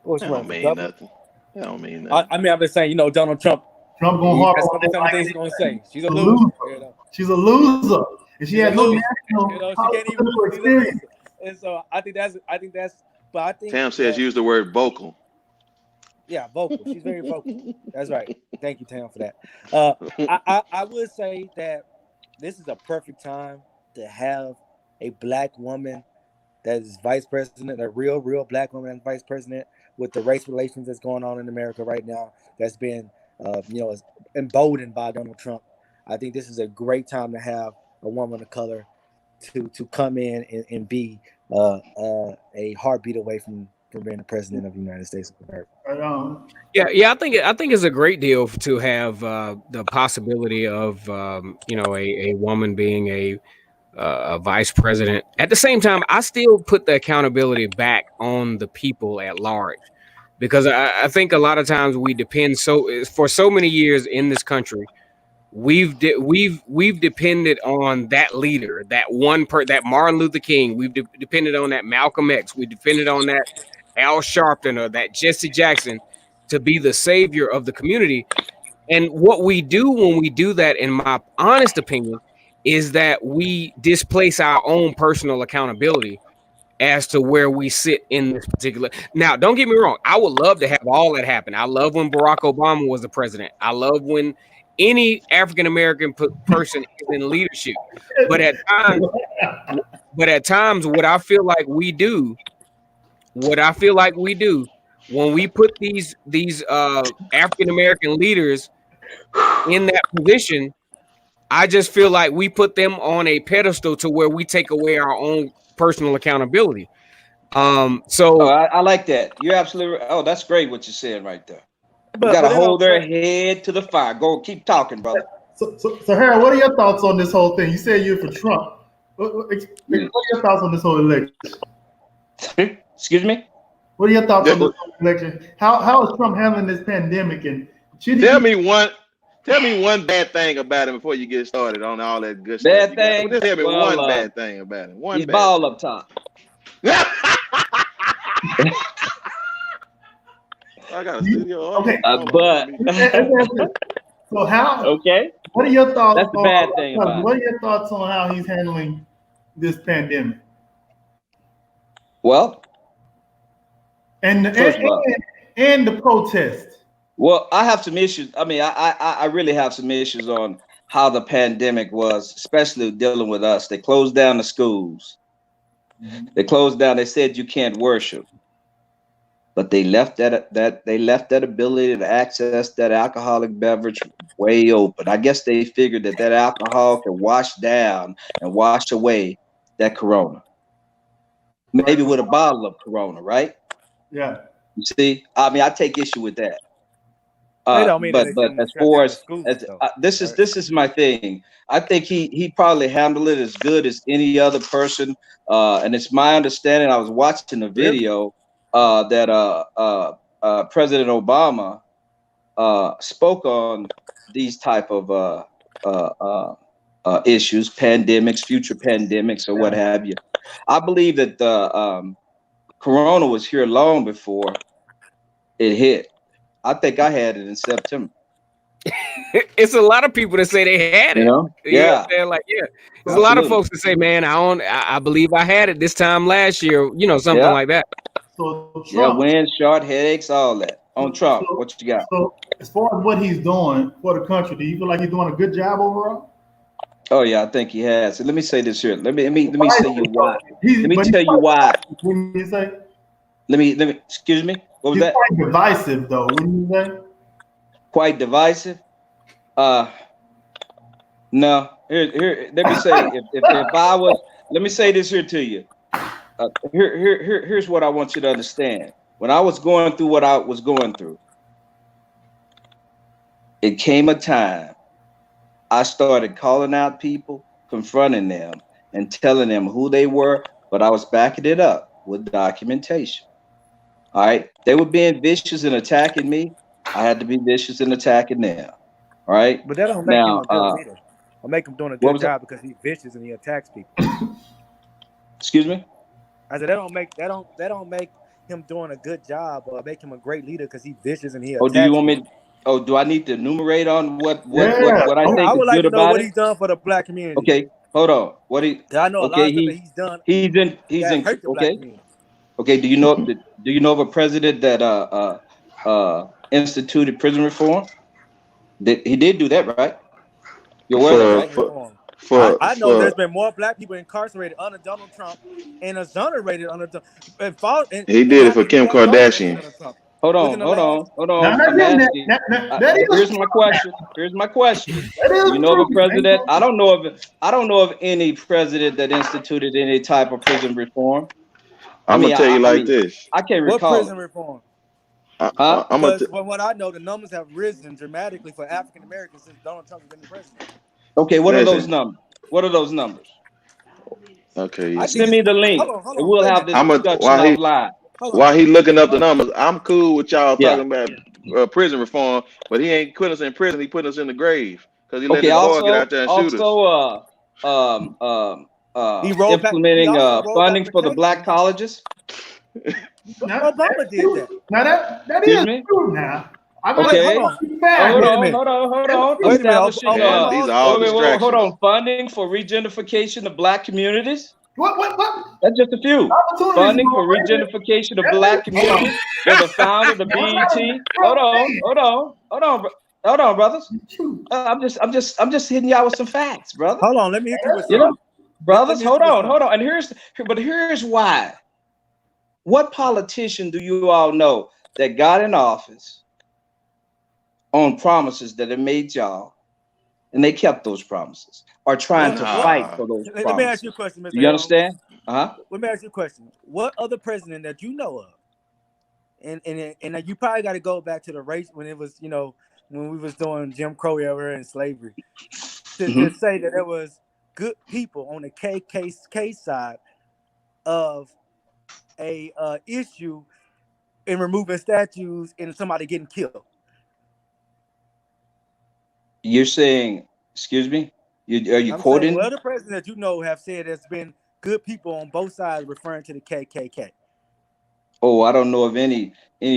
what's That running don't for mean governor. nothing. That don't mean nothing. I mean, I'm just saying, Donald Trump. Trump going hard That's on some of the like things he's gonna say. She's a loser. loser. She's a loser, and she She's a has no loser. national She can't even. political She's a experience. loser. And so I think that's. But I think Tam says that use the word vocal. yeah, vocal. She's very vocal. That's right. Thank you, Tam, for that. I would say that this is a perfect time to have a black woman that is vice president, a real black woman as vice president, with the race relations that's going on in America right now. That's been emboldened by Donald Trump. I think this is a great time to have a woman of color to come in and be a heartbeat away from being the president of the United States of America. Yeah. I think it's a great deal to have the possibility of a woman being a vice president. At the same time, I still put the accountability back on the people at large, because I think a lot of times we depend for so many years in this country. We've depended on that leader, that Martin Luther King. We've depended on that Malcolm X. We depended on that Al Sharpton or that Jesse Jackson to be the savior of the community. And what we do when we do that, in my honest opinion, is that we displace our own personal accountability as to where we sit in this particular. Now, don't get me wrong. I would love to have all that happen. I love when Barack Obama was the president. I love when any African-American person is in leadership. But at times, what I feel like we do, when we put these African-American leaders in that position, I just feel like we put them on a pedestal to where we take away our own personal accountability. So I like that. You're absolutely right. Oh, that's great what you're saying right there. But, we got to hold their head to the fire. Go, keep talking, brother. So Harold, what are your thoughts on this whole thing? You said you're for Trump. What are your thoughts on this whole election? Excuse me? What are your thoughts on this whole election? How is Trump handling this pandemic? And tell me one bad thing about him before you get started on all that good stuff. Bad thing? Just tell me one bad thing about him. He's ball up top. I got a studio. Okay, but so how? Okay. What are your thoughts? That's the bad thing about it. What are your thoughts on how he's handling this pandemic? Well, and the protest. Well, I have some issues. I mean, I really have some issues on how the pandemic was, especially dealing with us. They closed down the schools. Mm-hmm. They closed down. They said you can't worship. but they left that ability to access that alcoholic beverage way open. I guess they figured that alcohol can wash down and wash away that Corona. Maybe with a bottle of Corona, right? Yeah. You see, I mean, I take issue with that. But as far as this is my thing. I think he probably handled it as good as any other person. And it's my understanding. I was watching a video that President Obama spoke on these type of issues, pandemics, future pandemics, or what have you. I believe that the Corona was here long before it hit. I think I had it in September. It's a lot of people that say they had it. You know? Yeah. There's a lot of folks that say, man, I believe I had it this time last year, something like that. So Trump, wind, short, headaches, all that. On Trump, what you got? So as far as what he's doing for the country, do you feel like he's doing a good job overall? Oh yeah, I think he has. So let me say this here. Let me say you why. Let me tell you why. When you say, let me excuse me. What was that? Quite divisive though. When you say quite divisive. No. Here. Let me say if I was. Let me say this here to you. Here's what I want you to understand. When I was going through what I was going through, it came a time I started calling out people, confronting them, and telling them who they were, but I was backing it up with documentation. All right. They were being vicious and attacking me. I had to be vicious and attacking them. All right. But that don't make him a good leader. Or make him doing a good job because he's vicious and he attacks people. Excuse me? I said that don't make him doing a good job or make him a great leader because he's vicious and he attacks. Oh, do you want me? Oh, do I need to enumerate on what I think I would is like good to know about what it? he's done for the black community. Okay, hold on. I know a lot of stuff that he's done. He's in okay. Okay, do you know of a president that instituted prison reform? He did do that, right? You're aware of that, right? I know there's been more black people incarcerated under Donald Trump and exonerated under Faulk. He did it for Kim Kardashian. Hold on. Here's my question. Do you know of a president? I don't know of any president that instituted any type of prison reform. I'm gonna tell you this. I can't recall. What prison reform? Because from what I know, the numbers have risen dramatically for African Americans since Donald Trump has been the president. Okay, what are those numbers? Okay, send me the link. Hold on, we'll have this discussion offline. While he looking up the numbers, I'm cool with y'all talking about prison reform, but he ain't putting us in prison. He putting us in the grave because he let the boys get out there and shoot us. Implementing funding for the black colleges. Obama did that. Now that is true. Now, okay. Hold on. These are all distractions. Hold on. Funding for regentrification of black communities. What? That's just a few. Funding for regentrification of black communities. They're the founder of the BET. Hold on, brothers. I'm just hitting y'all with some facts, brother. Hold on, let me hit you with some. Brothers, hold on. And here's why. What politician do you all know that got in office on promises that it made y'all, and they kept those promises, or trying to fight for those promises? Let me ask you a question, Mr. You understand? Let me ask you a question. What other president that you know of, and you probably got to go back to the race when it was, when we was doing Jim Crow era and slavery, to say that there was good people on the KKK side of a issue in removing statues and somebody getting killed. You're saying, excuse me? Are you quoting? Well, the president that you know have said there's been good people on both sides referring to the KKK. Oh, I don't know of any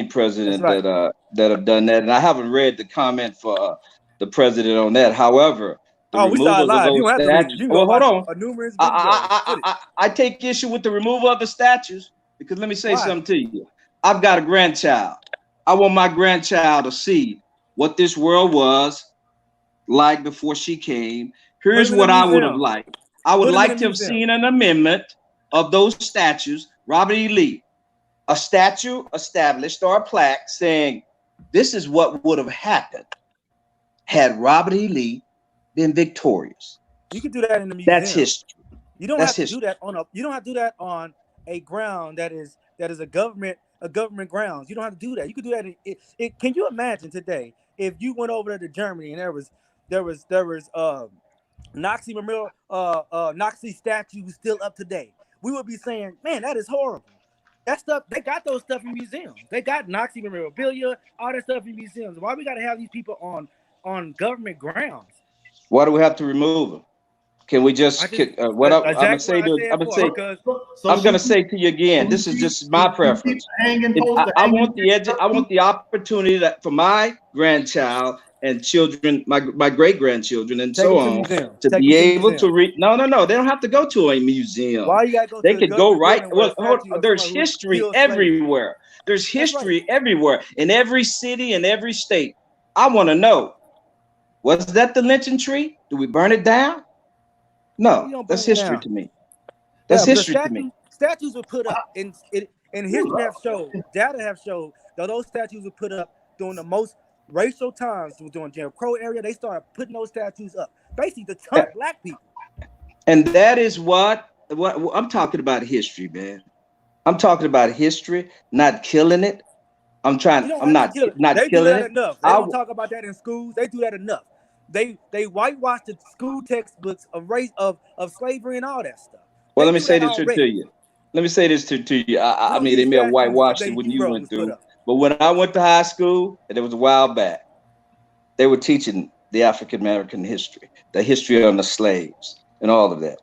president that have done that, and I haven't read the comment for the president on that. However, we started live. You don't have to read. Well, hold on. I take issue with the removal of the statues because let me say something to you. I've got a grandchild. I want my grandchild to see what this world was like before she came. Here's what I would have liked. I would like to have seen an amendment of those statues. Robert E. Lee, a statue established or a plaque saying this is what would have happened had Robert E. Lee been victorious. You can do that in the museum. That's history. You don't have to do that on you don't have to do that on a ground that is a government grounds. You don't have to do that. You can do that. Can you imagine today if you went over to Germany and there was Nazi memorial Nazi statues still up today? We would be saying, man, that is horrible. That stuff, they got those stuff in museums. They got Nazi memorabilia, all that stuff in museums. Why we got to have these people on government grounds? Why do we have to remove them? Can we just? I'm gonna say to you again. This is just my preference. I want the opportunity for my grandchild and children, my great grandchildren, and so on, to be able to read. No. They don't have to go to a museum. Why you gotta go? They could go right. Well, there's history everywhere. There's history everywhere in every city and every state. I want to know. Was that the lynching tree? Do we burn it down? No, that's history to me. That's history to me. Statues were put up in history data have showed that those statues were put up during the most racial times, during Jim Crow area. They started putting those statues up, basically to taunt black people. And that is what I'm talking about. History, man. I'm talking about history, not killing it. I'm not killing it. Enough. They don't talk about that in schools. They do that enough. They whitewash the school textbooks of race of slavery and all that stuff. Well, let me say this to you. I mean, they may have whitewashed it when you went through, but when I went to high school, and it was a while back, they were teaching the African American history, the history on the slaves, and all of that.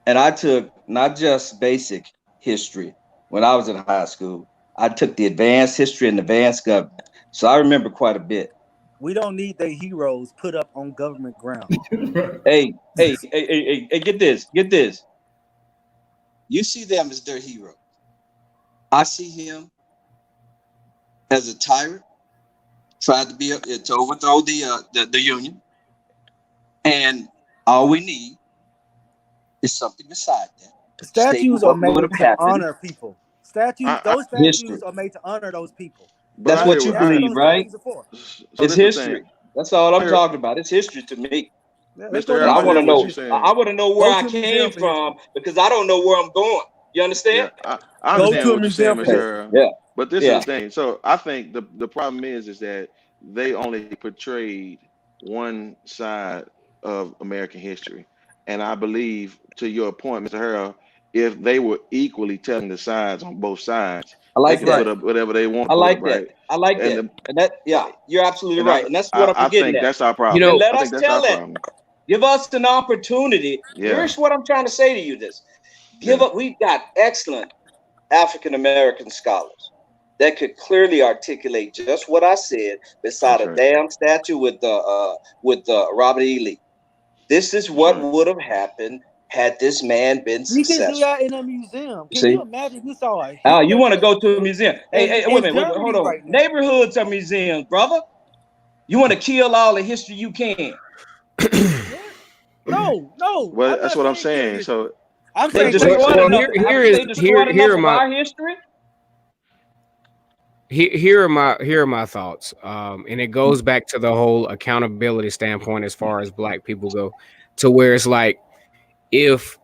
And I took not just basic history when I was in high school. I took the advanced history and advanced government, so I remember quite a bit. We don't need the heroes put up on government ground. Hey, get this. You see them as their hero. I see him as a tyrant, tried to overthrow the Union. And all we need is something beside that. Statues are made to honor people. Those statues are made to honor those people. That's what you believe, right? It's history. That's all I'm talking about. It's history to me. Yeah, I want to know. I want to know where I came from because I don't know where I'm going. You understand? Yeah, I understand what you're saying, Mr. Yeah. But this is the thing. So I think the problem is that they only portrayed one side of American history, and I believe, to your point, Mr. Harrell, if they were equally telling the sides on both sides, I like they put up whatever they want. I like that. Right? I like that. And that, you're absolutely right. And that's what I'm getting at. I think that's our problem. You know, let us tell it. Give us an opportunity. Yeah. Here's what I'm trying to say to you. We've got excellent African American scholars that could clearly articulate just what I said beside a damn statue with Robert E. Lee. This is what would have happened had this man been successful. You can do that in a museum. Can you imagine you saw it? You want to go to a museum? Hey, wait a minute. Hold on. Right, neighborhoods are museums, brother. You want to kill all the history you can. No. Well, that's what I'm saying. So I'm saying here are my history. Here are my thoughts. And it goes back to the whole accountability standpoint as far as black people go, to where it's like, if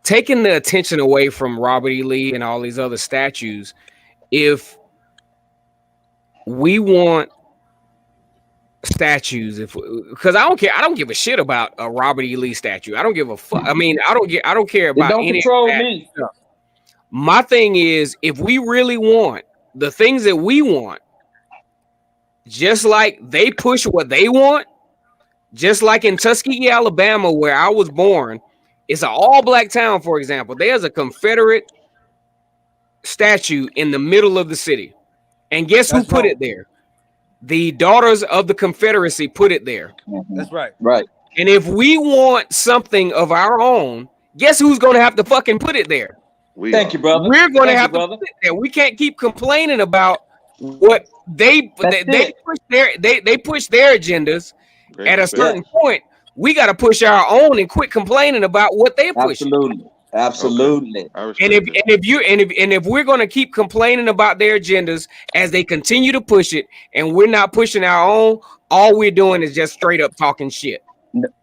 taking the attention away from Robert E. Lee and all these other statues, if we want statues, because I don't give a shit about a Robert E. Lee statue. I don't give a fuck. I mean, I don't care about any control me. Stuff. My thing is, if we really want the things that we want, just like they push what they want, just like in Tuskegee, Alabama, where I was born, it's an all-black town, for example. There's a Confederate statue in the middle of the city. And guess who put it there? The Daughters of the Confederacy put it there. That's right. Right. And if we want something of our own, guess who's going to have to fucking put it there? Thank you, brother. We're going to have to put it there. We can't keep complaining about what they push their agendas. At a certain point, we got to push our own and quit complaining about what they're pushing. Absolutely. Absolutely. I respect And that. if we're going to keep complaining about their agendas as they continue to push it, and we're not pushing our own, all we're doing is just straight up talking shit.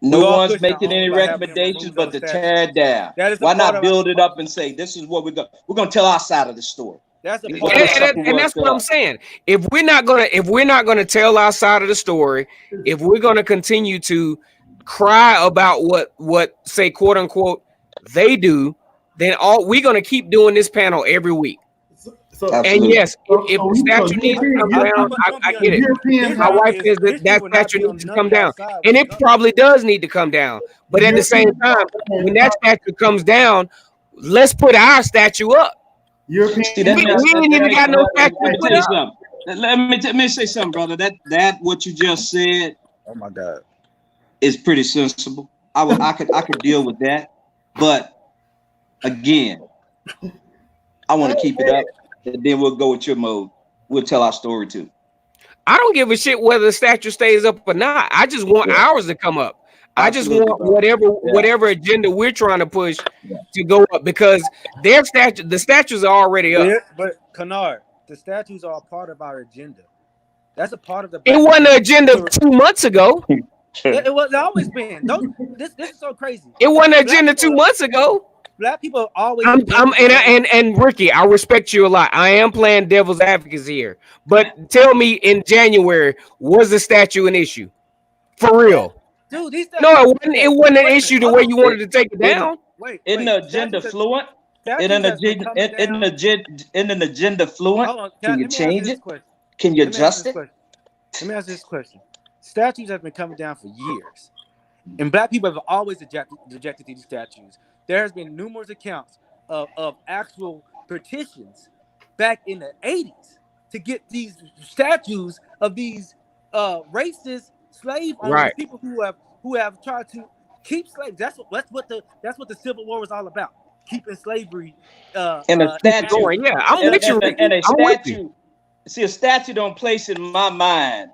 No all one's pushing our making own any by having them recommendations remove but those to tear it statues. down. That is a Why part not of build it up and say, this is what we're going to tell our side of the story. That's a Let's part put of something And worth that's what I'm up. saying. If we're not gonna tell our side of the story, if we're gonna continue to cry about what say quote unquote they do, then we're gonna keep doing this panel every week. So, And Absolutely. yes, if the statue needs to come down, I get it. Europeans My have, wife says that statue needs to come down, and it probably does need to come down. But at the same time, when that statue comes down, let's put our statue up. Europeans See, We ain't even got no statue let to me put tell you up. something. Let me say something, brother. That what you just said Oh my God. is pretty sensible. I could deal with that. But again, I want to keep it up, and then we'll go with your mode. We'll tell our story too. I don't give a shit whether the statue stays up or not. I just want ours to come up. I just Absolutely, want bro. whatever agenda we're trying to push Yeah. to go up, because the statues are already up. Yeah, but Kennard, the statues are a part of our agenda. That's a part of the. It wasn't an agenda 2 months ago. It was always been. This is so crazy. It wasn't an agenda 2 months ago. Black people always. And Ricky, I respect you a lot. I am playing devil's advocate here, but tell me, in January, was the statue an issue for real? Dude, these No, it wasn't an issue the way you wanted to take it down. Isn't the agenda fluent? Isn't an agenda fluent? Hold on, Can you change it? Can you adjust it? Let me ask this question. Statues have been coming down for years, and black people have always rejected these statues. There has been numerous accounts of actual petitions back in the 80s to get these statues of these racist slave owners, people who have tried to keep slaves. That's what the Civil War was all about. Keeping slavery and a statue going. Yeah, I'm with you. And a statue. See, a statue don't place in my mind.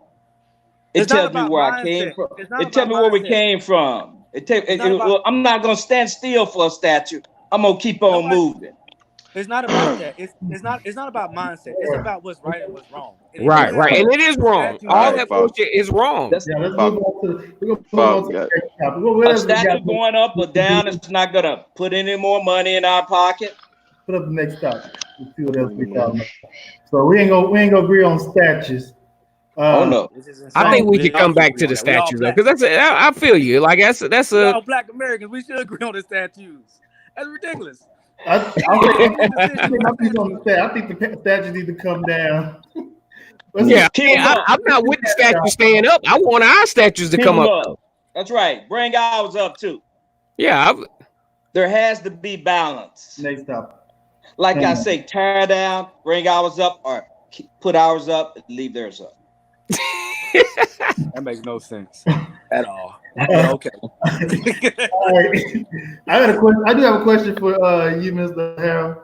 It tells me where I came from. It tells me where we came from. I'm not gonna stand still for a statue. I'm gonna keep on moving. It's not about that. It's not about mindset. It's about what's right and what's wrong. Right. And it is wrong. All that bullshit is wrong. Let's move on to the next topic. A statue going up or down is not gonna put any more money in our pocket. Put up the next topic. Let's see what else we got. So we ain't gonna agree on statues. Oh no! I think we could come back to the statues though, because I feel you. Like that's all Black Americans. We should agree on the statues. That's ridiculous. I think the statues need to come down. I'm not with the statue staying up. I want our statues to come up. That's right. Bring ours up too. Yeah. There has to be balance. Next topic. Like I say, tear down, bring ours up, or put ours up and leave theirs up. That makes no sense at all. Okay. All right. I do have a question for you, Mr. Harold.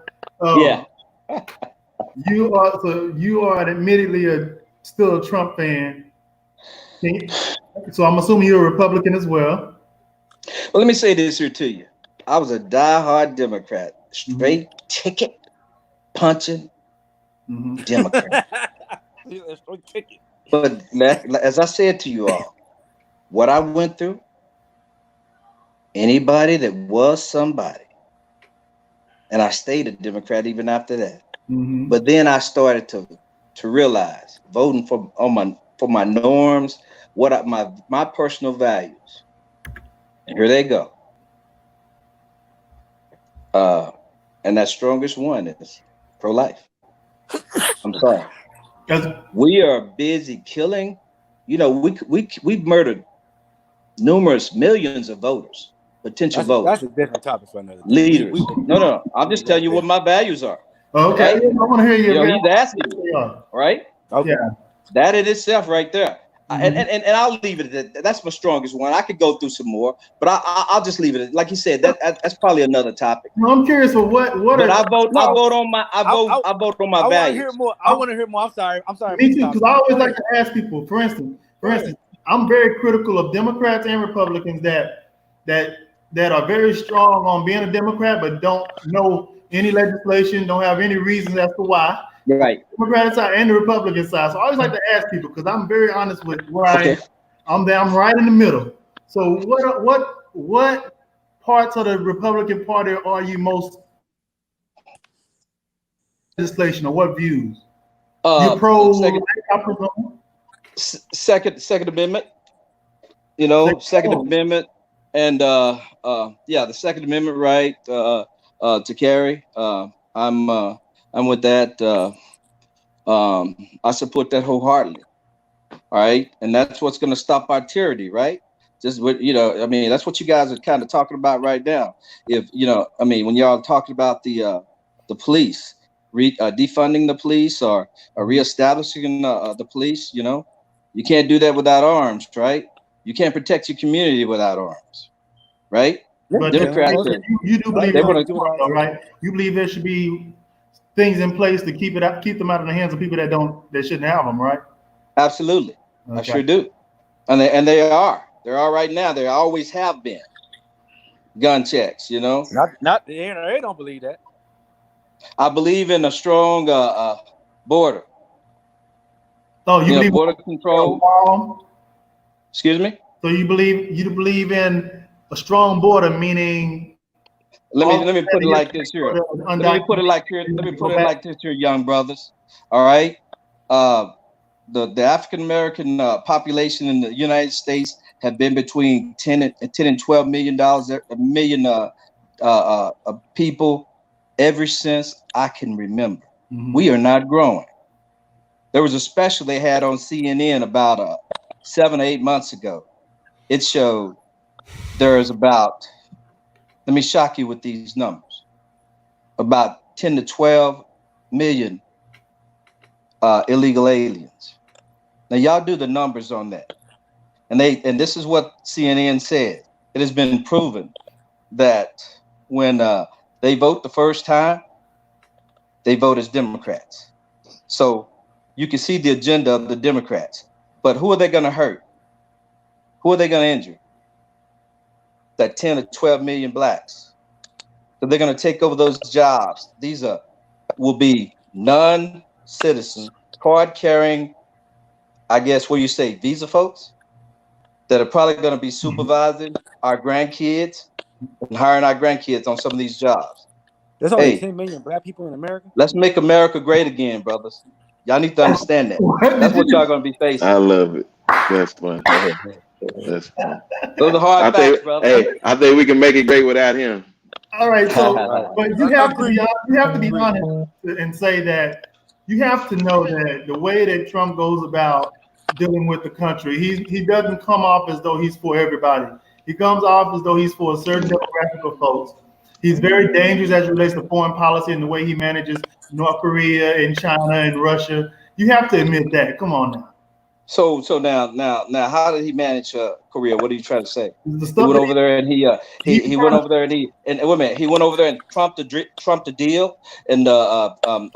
Yeah. You are admittedly still a Trump fan. So I'm assuming you're a Republican as well. Well, let me say this here to you. I was a diehard Democrat, straight ticket punching Democrat. But as I said to you all, what I went through, anybody that was somebody, and I stayed a Democrat even after that. But then I started to realize voting for my norms, my personal values. And here they go. And that strongest one is pro-life. I'm sorry. We are busy killing. You know, we've murdered numerous millions of voters, potential voters. That's a different topic for another leaders. No. I'm just telling you what my values are. Okay, right? I want to hear you. He's asking you, right? Okay. Yeah. That in itself, right there. And I'll leave it at that. That's my strongest one. I could go through some more, but I'll just leave it at, like you said. That's probably another topic. No, I'm curious for what. But I vote on my values. I want to hear more. I'm sorry. Me too, because I always like to ask people. For instance, I'm very critical of Democrats and Republicans that that are very strong on being a Democrat, but don't know any legislation, don't have any reasons as to why. Right. Democratic side and the Republican side. So I always like to ask people because I'm very honest with where I am. I'm right in the middle. So what parts of the Republican Party are you most legislation or what views? You're pro Second Amendment. You know, Second Amendment, and yeah, the Second Amendment right to carry. I'm with that. I support that wholeheartedly. All right, and that's what's going to stop our tyranny, right? Just what I mean, that's what you guys are kind of talking about right now. If I mean, when y'all talking about the police, defunding the police or reestablishing the police, you can't do that without arms, right? You can't protect your community without arms, right? But Democrats, you do believe right? You believe there should be things in place to keep them out of the hands of people that shouldn't have them, right? Absolutely, okay. I sure do, and they are. There are right now. There always have been gun checks. Not the NRA don't believe that. I believe in a strong border. Oh, you believe border control? Excuse me. So you believe in a strong border, meaning? Let me put it like this here. Let me put it like this here, young brothers. All right. The African American population in the United States have been between 10 and 12 million people ever since I can remember. Mm-hmm. We are not growing. There was a special they had on CNN about 7 or 8 months ago. It showed there's about, let me shock you with these numbers, about 10 to 12 million illegal aliens. Now y'all do the numbers on that. And this is what CNN said. It has been proven that when they vote the first time, they vote as Democrats. So you can see the agenda of the Democrats. But who are they going to hurt? Who are they going to injure? That 10 or 12 million blacks. So they're going to take over those jobs. These will be non-citizen, card-carrying, I guess, what do you say, visa folks that are probably going to be supervising our grandkids and hiring our grandkids on some of these jobs. There's only 10 million black people in America. Let's make America great again, brothers. Y'all need to understand that. That's what y'all going to be facing. I love it. That's fun. That's fun. Those are hard facts, brother. Hey, I think we can make it great without him. All right, so but you have to be honest and say that you have to know that the way that Trump goes about dealing with the country, he doesn't come off as though he's for everybody. He comes off as though he's for a certain demographic of folks. He's very dangerous as it relates to foreign policy and the way he manages North Korea and China and Russia. You have to admit that. Come on now. So now, how did he manage Korea? What are you trying to say? He went over there and he went over there and wait a minute. He went over there and trumped the deal and got them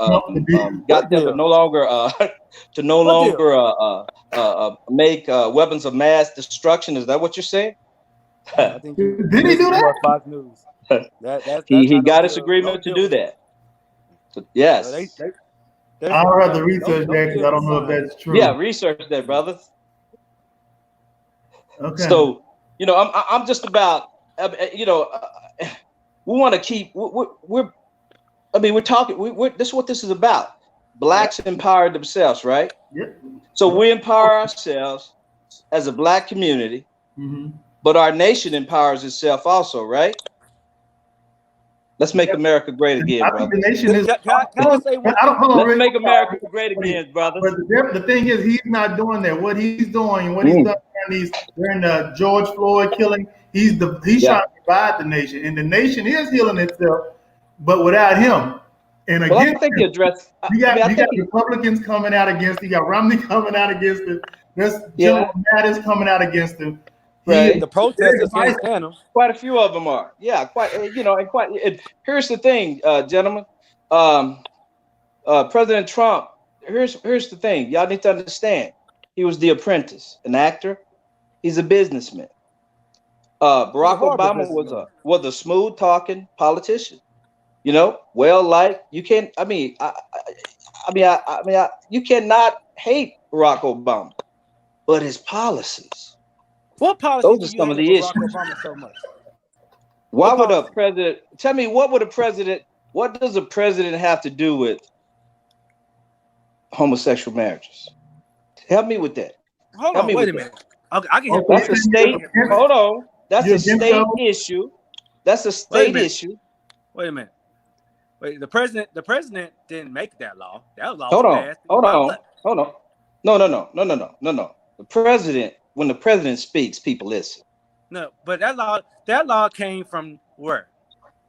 to no longer make weapons of mass destruction. Is that what you're saying? I think did he do that? Fox News. He got his agreement to do that. So, yes. I'd rather research that because I don't know if that's true. Yeah, research that, brothers. Okay. So, I'm just about, we want to keep. We're talking. This is what this is about. Blacks empower themselves, right? Yep. So we empower ourselves as a black community, but our nation empowers itself also, right? Let's make America great again, brother. The nation is. Let's make America great again, brothers. But the thing is, he's not doing that. What he's doing, what he's done during the George Floyd killing, he's trying to divide the nation, and the nation is healing itself, but without him. And again, I think he addressed. You got Republicans coming out against him. You got Romney coming out against him. There's General Mattis coming out against him. Right. The protesters can't stand him. Quite a few of them are. Yeah, quite. And here's the thing, gentlemen. President Trump. Here's the thing. Y'all need to understand. He was The Apprentice, an actor. He's a businessman. Barack Obama was a smooth talking politician. You know, well, like you can. I mean, you cannot hate Barack Obama, but his policies. What policies Those do are you some hate of the Barack issues. Obama so much? Why What would a policy? president tell me what would a president? What does a president have to do with homosexual marriages? Help me with that. Hold Help on, me wait with a that. minute. Okay, I can help Okay, That's a you. state. Hold on. That's You a against state those? issue. That's a Wait a state minute. issue. Wait a minute. Wait, the president didn't make that law. That law Hold was on. passed. Hold on. Hold on. No. The president, when the president speaks, people listen. No, but that law came from where?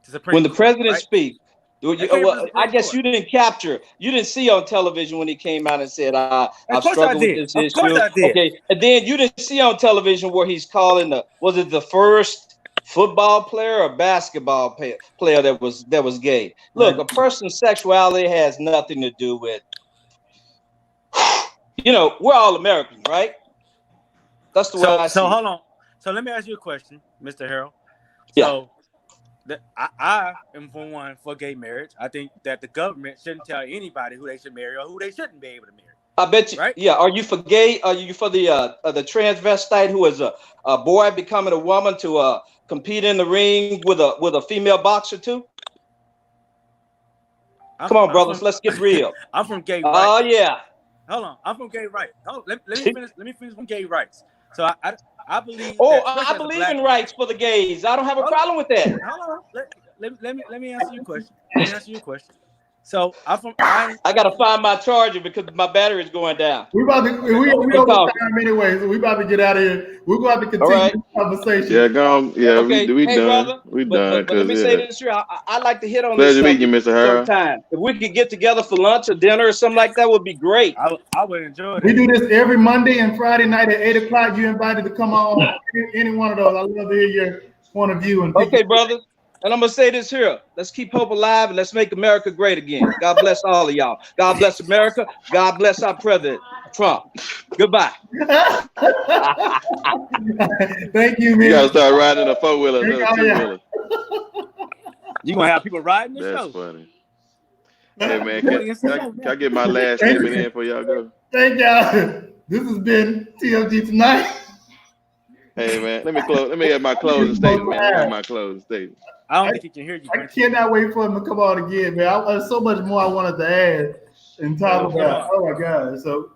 The Supreme When the Court, president right? speaks, That came from the I Supreme guess Court. you didn't see on television when he came out and said, Of I've course I struggled with did. this Of course issue. I did. Okay. And then you didn't see on television where he's calling the first football player or basketball player that was gay. Look, a person's sexuality has nothing to do with, we're all Americans, right? That's the way I see So it. hold on. So let me ask you a question, Mr. Harrell. Yeah. So I am for gay marriage. I think that the government shouldn't tell anybody who they should marry or who they shouldn't be able to marry. I bet you. Right? Yeah. Are you for gay? Are you for the transvestite who is a boy becoming a woman to compete in the ring with a female boxer too? Come on, brothers. Let's get real. I'm from gay rights. Oh yeah. Hold on. I'm from gay rights. Let me finish. Let me finish from gay rights. So I believe. I believe in rights for the gays. I don't have a problem with that. Hold on. Let me answer your question. So I'm from. I gotta find my charger because my battery is going down. We over time anyway, so we about to get out of here. We're going to continue this conversation. Yeah, go on. Yeah, okay. we hey, done. Brother, We done. But let me say this here. I like to hit on Pleasure this meeting you, Mr. Harrell. sometime. If we could get together for lunch or dinner or something like that, would be great. I would enjoy it. We do this every Monday and Friday night at 8 o'clock. You're invited to come on any one of those. I love to hear your point of view. Okay, brothers. And I'm going to say this here. Let's keep hope alive and let's make America great again. God bless all of y'all. God bless America. God bless our president, Trump. Goodbye. Thank you, man. You got to start riding a four-wheeler, another two-wheeler. You're going to have people riding the show. That's funny. Hey, man, can I get my last statement in before y'all go? Thank y'all. This has been TFG Tonight. Hey, man, let me have my closing statement, man. Let me have my closing statement. I don't think he can hear you. I cannot wait for him to come on again, man. There's so much more I wanted to add and talk about. Oh my God! So